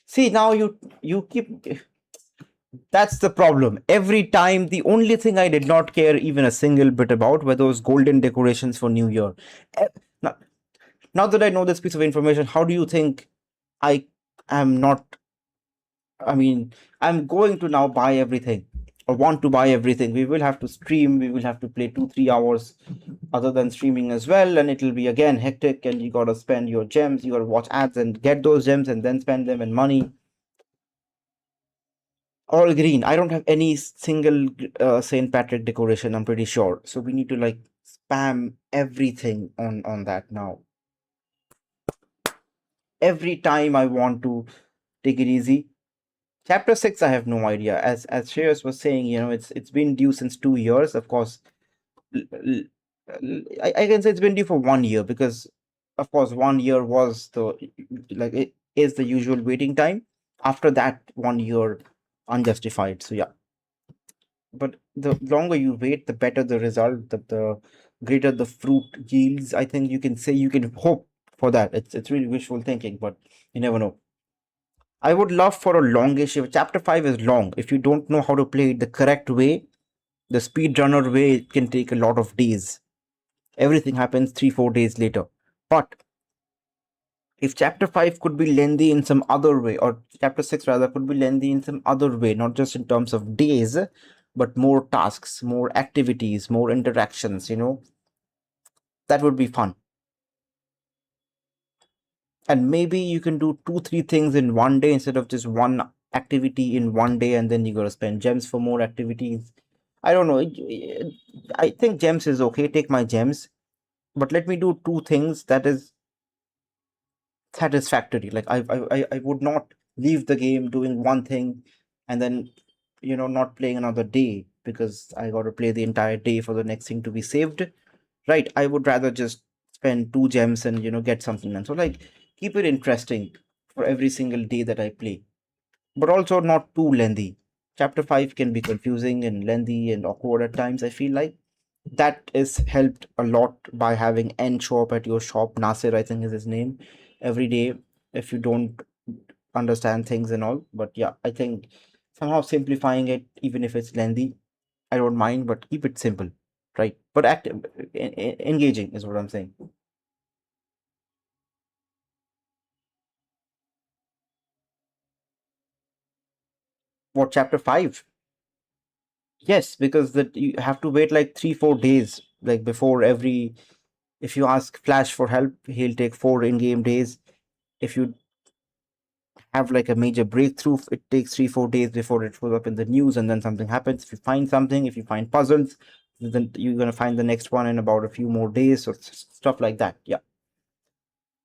See, now you keep. That's the problem. Every time, the only thing I did not care even a single bit about were those golden decorations for New Year. Eh, Now, now that I know this piece of information, how do you think I am not? I mean, I'm going to now buy everything or want to buy everything. We will have to stream. We will have to play 2 3 hours other than streaming as well, and it'll be again hectic. And you gotta spend your gems. You gotta watch ads and get those gems, and then spend them in money. All green. I don't have any single Saint Patrick decoration. I'm pretty sure. So we need to like spam everything on that now. Every time I want to take it easy. Chapter 6, I have no idea. As Shreyas was saying, it's been due since 2 years. Of course, I can say it's been due for 1 year because, of course, 1 year was it is the usual waiting time. After that, 1 year unjustified. So yeah, but the longer you wait, the better the result, the greater the fruit yields. I think you can say, you can hope for that. It's really wishful thinking, but you never know. I would love for a longish. If chapter 5 is long, if you don't know how to play it the correct way, the speedrunner way, it can take a lot of days. Everything happens 3 4 days later. But If chapter 5 could be lengthy in some other way, or chapter 6 rather could be lengthy in some other way, not just in terms of days, but more tasks, more activities, more interactions, that would be fun. And maybe you can do 2 3 things in one day instead of just one activity in one day, and then you got to spend gems for more activities. I don't know. I think gems is okay. Take my gems, but let me do 2 things that is satisfactory. Like I would not leave the game doing one thing and then not playing another day because I got to play the entire day for the next thing to be saved. Right? I would rather just spend 2 gems and get something done. So like keep it interesting for every single day that I play, but also not too lengthy. Chapter 5 can be confusing and lengthy and awkward at times. I feel like that is helped a lot by having N show up at your shop. Nasir, I think, is his name, every day if you don't understand things and all. But yeah, I think somehow simplifying it, even if it's lengthy, I don't mind, but keep it simple, right? But active, engaging is what I'm saying. What, chapter 5? Yes, because that you have to wait like 3 4 days, like before every. If you ask Flash for help, he'll take 4 in-game days. If you have like a major breakthrough, it takes 3 4 days before it shows up in the news, and then something happens. If you find something, if you find puzzles, then you're gonna find the next one in about a few more days, or stuff like that. Yeah.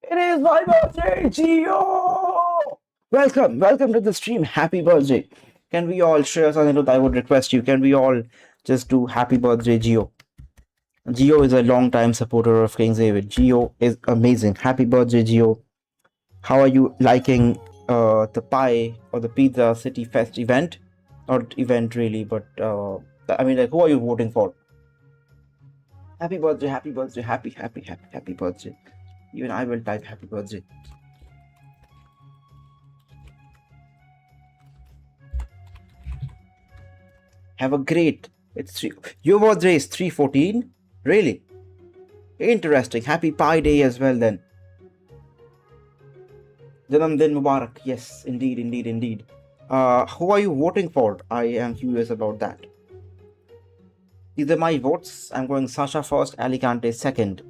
It is my birthday, Gio! Welcome to the stream. Happy birthday. Can we all share something? I would request you. Can we all just do happy birthday, Gio? Gio is a long time supporter of kingxavid. Gio is amazing. Happy birthday, Gio. How are you liking the pie or the Pizza City Fest event? Not event really, but I mean, like, who are you voting for? Happy birthday, happy birthday. Even I will type happy birthday. Have a great. It's three. Your birthday is 3/14. Really interesting. Happy Pie Day as well then. Janam Din Mubarak. Yes, indeed, indeed, indeed. Who are you voting for? I am curious about that. These are my votes. I'm going Sasha first, Alicante second.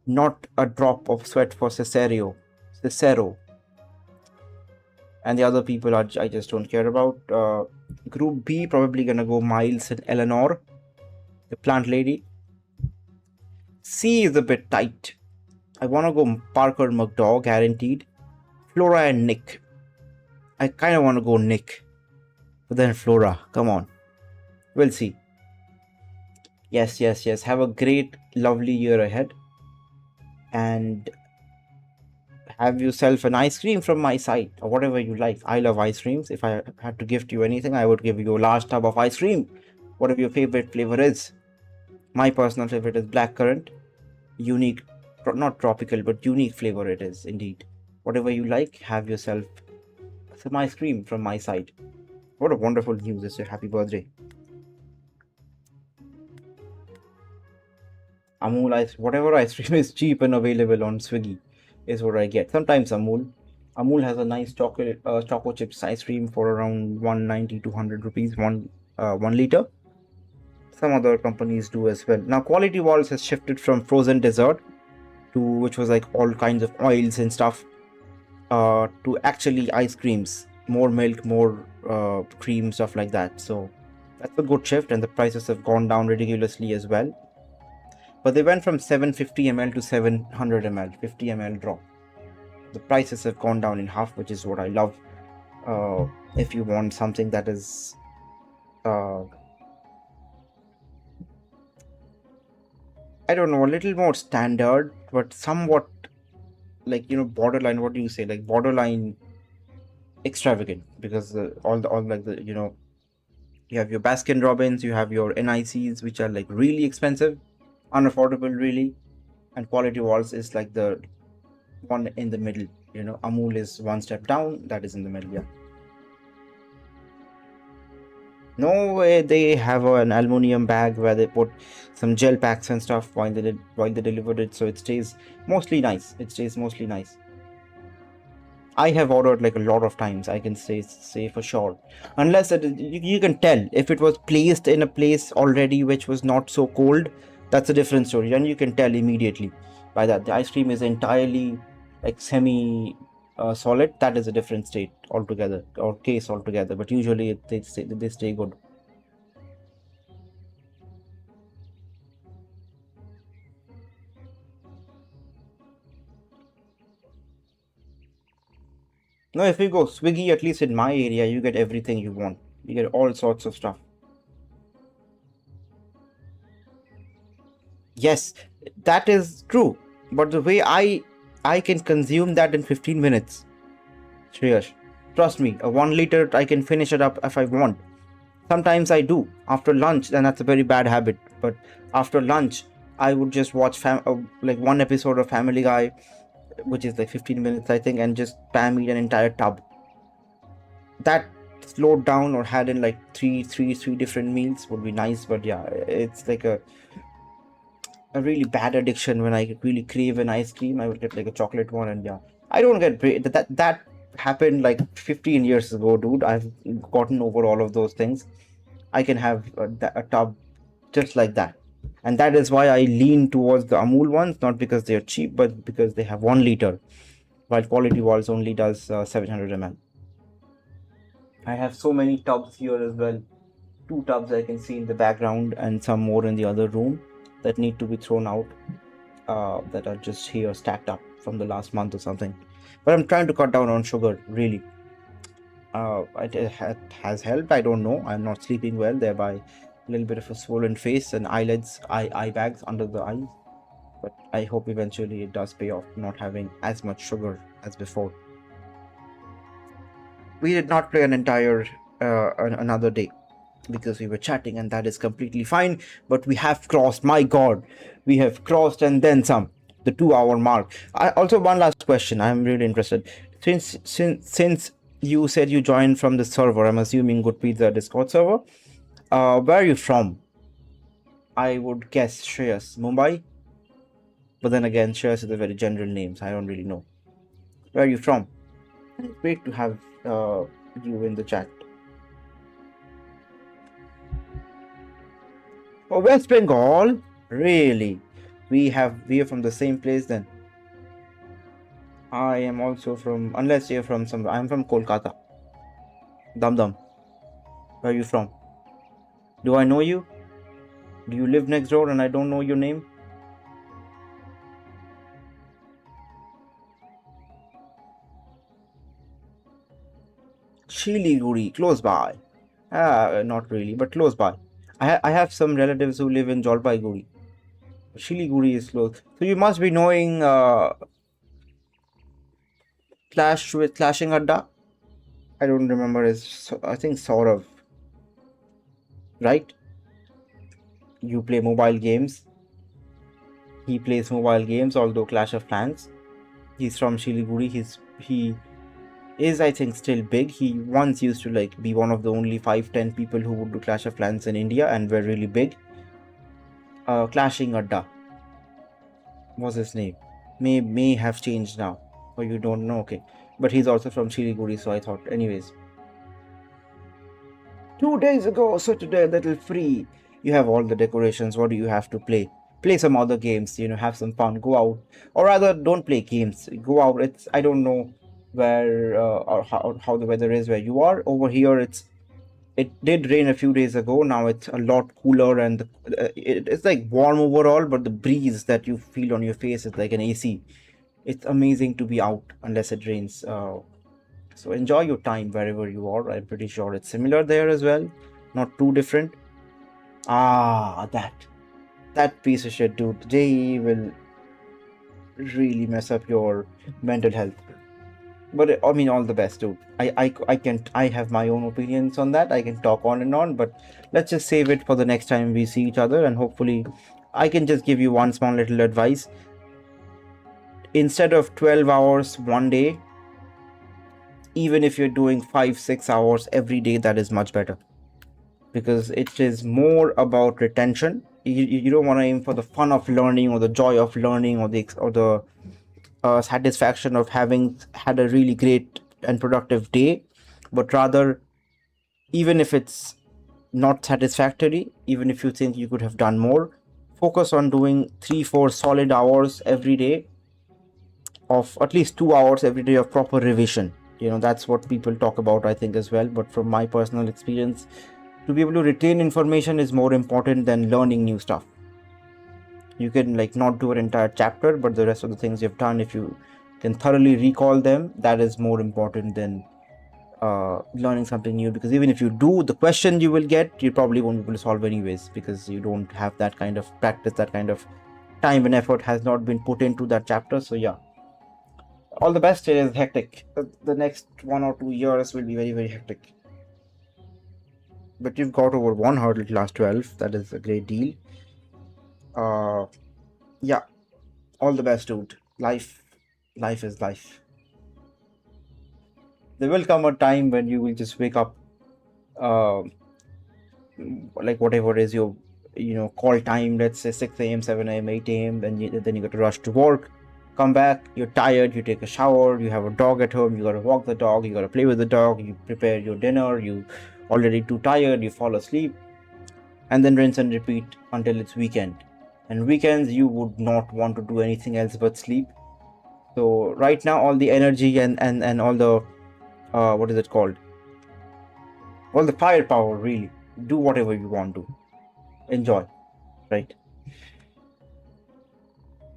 Not a drop of sweat for Cicero. And the other people I just don't care about. Group B, probably gonna go Miles and Eleanor, the plant lady. C is a bit tight. I wanna go Parker McDaw, guaranteed. Flora and Nick. I kinda wanna go Nick. But then Flora, come on. We'll see. Yes. Have a great, lovely year ahead. And have yourself an ice cream from my side, or whatever you like. I love ice creams. If I had to gift you anything, I would give you a large tub of ice cream. Whatever your favorite flavor is. My personal favorite is blackcurrant. Unique, not tropical, but unique flavor it is indeed. Whatever you like, have yourself some ice cream from my side. What a wonderful news. It's your happy birthday. Amul ice, whatever ice cream is cheap and available on Swiggy is what I get. Sometimes Amul. Amul has a nice chocolate choco chips ice cream for around 190 200 rupees, 1 liter. Some other companies do as well. Now Quality Walls has shifted from frozen dessert to, which was like all kinds of oils and stuff, to actually ice creams, more milk, more cream, stuff like that. So that's a good shift, and the prices have gone down ridiculously as well. But they went from 750 ml to 700 ml, 50 ml drop. The prices have gone down in half, which is what I love. If you want something that is I don't know, a little more standard, but somewhat like borderline. What do you say? Like borderline extravagant, because all like the you have your Baskin Robbins, you have your NICs, which are like really expensive, unaffordable, really, and Quality Walls is like the one in the middle. Amul is one step down, that is in the middle. Yeah. No way they have an aluminum bag where they put some gel packs and stuff while they delivered it, so it stays mostly nice. I have ordered like a lot of times. I can say for sure, unless you can tell if it was placed in a place already which was not so cold. That's a different story, and you can tell immediately by that the ice cream is entirely like semi solid. That is a different state altogether or case altogether. But usually they stay good. No, if you go Swiggy, at least in my area, you get everything you want. You get all sorts of stuff. Yes, that is true. But the way I can consume that in 15 minutes, Shreyas, trust me, a 1 liter I can finish it up if I want. Sometimes I do after lunch, and that's a very bad habit. But after lunch, I would just watch like one episode of Family Guy, which is like 15 minutes, I think, and just spam eat an entire tub. That slowed down or had in like three different meals would be nice. But yeah, it's like a really bad addiction. When I really crave an ice cream, I would get like a chocolate one, and yeah, I don't get that happened like 15 years ago, dude. I've gotten over all of those things. I can have a tub just like that, and that is why I lean towards the Amul ones, not because they are cheap, but because they have 1 liter, while Quality Walls only does 700 ml. I have so many tubs here as well. Two tubs I can see in the background, and some more in the other room that need to be thrown out. That are just here stacked up from the last month or something. But I'm trying to cut down on sugar, really. It has helped. I don't know. I'm not sleeping well, thereby a little bit of a swollen face and eyelids, eye bags under the eyes. But I hope eventually it does pay off, not having as much sugar as before. We did not play an entire another day because we were chatting, and that is completely fine. But we have crossed, my god, we have crossed and then some, the 2 hour mark. Also, one last question. I'm really interested. Since you said you joined from the server, I'm assuming would be the Discord server. Where are you from? I would guess Shreyas, Mumbai. But then again, Shreyas is a very general name, so I don't really know. Where are you from? Great to have you in the chat. Oh, West Bengal? Really? We are from the same place then. I am also from, unless you're from some, I'm from Kolkata. Dum Dum. Where are you from? Do I know you? Do you live next door and I don't know your name? Shiliguri, close by. Not really, but close by. I have some relatives who live in Jalpaiguri. Shiliguri is close. So you must be knowing Clashing Adda. I don't remember his. I think Saurav, right? You play mobile games. He plays mobile games, although Clash of Clans. He's from Shiliguri. He is, I think, still big. He once used to like be one of the only 5-10 people who would do Clash of Clans in India and were really big. Clashing Adda was his name. May have changed now, or you don't know. Okay, but he's also from Shiliguri, so I thought, anyways. 2 days ago, so today a little free. You have all the decorations. What do you have to play? Play some other games. Have some fun. Go out, or rather, don't play games. Go out. I don't know where or how the weather is where you are. Over here, it did rain a few days ago. Now it's a lot cooler, and it's like warm overall, but the breeze that you feel on your face is like an AC. It's amazing to be out unless it rains. So enjoy your time wherever you are. I'm pretty sure it's similar there as well, not too different. That piece of shit, dude. They will really mess up your mental health. But I mean, all the best, dude. I have my own opinions on that. I can talk on and on, but let's just save it for the next time we see each other, and hopefully I can just give you one small little advice. Instead of 12 hours one day, even if you're doing 5-6 hours every day, that is much better, because it is more about retention. You don't want to aim for the fun of learning or the joy of learning or the satisfaction of having had a really great and productive day, but rather, even if it's not satisfactory, even if you think you could have done more, focus on doing 3-4 solid hours every day, of at least 2 hours every day of proper revision. That's what people talk about, I think, as well. But from my personal experience, to be able to retain information is more important than learning new stuff. You can not do an entire chapter, but the rest of the things you've done, if you can thoroughly recall them, that is more important than learning something new. Because even if you do, the question you will get, you probably won't be able to solve anyways, because you don't have that kind of practice, that kind of time and effort has not been put into that chapter. So yeah, all the best. It is hectic. The next 1 or 2 years will be very, very hectic. But you've got over one hurdle class 12. That is a great deal. Yeah, all the best, dude. Life is life. There will come a time when you will just wake up, uh, whatever is your call time, let's say 6 a.m, 7 a.m, 8 a.m, then you got to rush to work, come back, you're tired, you take a shower, you have a dog at home, you got to walk the dog, you got to play with the dog, you prepare your dinner, you already too tired, you fall asleep, and then rinse and repeat until it's weekend. And weekends you would not want to do anything else but sleep. So right now, all the energy and all the what is it called, all the firepower, really, do whatever you want to, enjoy, right?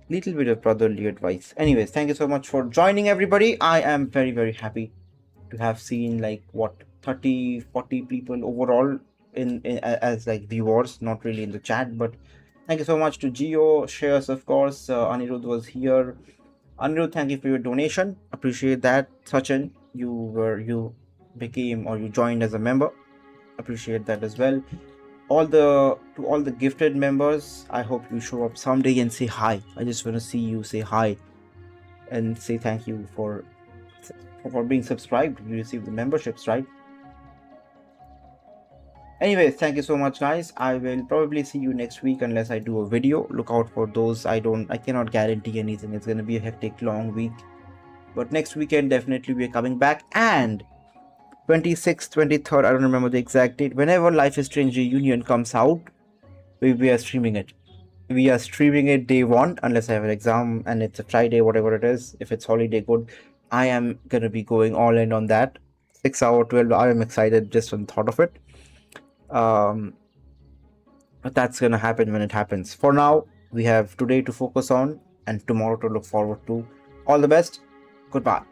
Little bit of brotherly advice. Anyways, thank you so much for joining, everybody. I am very, very happy to have seen 30-40 people overall in as viewers, not really in the chat. But thank you so much to Geo shares, of course. Anirudh was here. Anirudh, thank you for your donation, appreciate that. Sachin, you became, or you joined as a member, appreciate that as well. To all the gifted members, I hope you show up someday and say hi. I just want to see you say hi and say thank you for being subscribed. You receive the memberships, right? Anyways, thank you so much, guys. I will probably see you next week unless I do a video. Look out for those. I cannot guarantee anything. It's going to be a hectic long week, but next weekend definitely we're coming back. And 26th, 23rd, I don't remember the exact date, whenever Life is Strange Reunion comes out, we are streaming it. We are streaming it day one, unless I have an exam and it's a Friday, whatever it is. If it's holiday, good. I am going to be going all in on that. 6 hour, 12. I am excited just on the thought of it. But that's going to happen when it happens. For now, we have today to focus on and tomorrow to look forward to. All the best. Goodbye.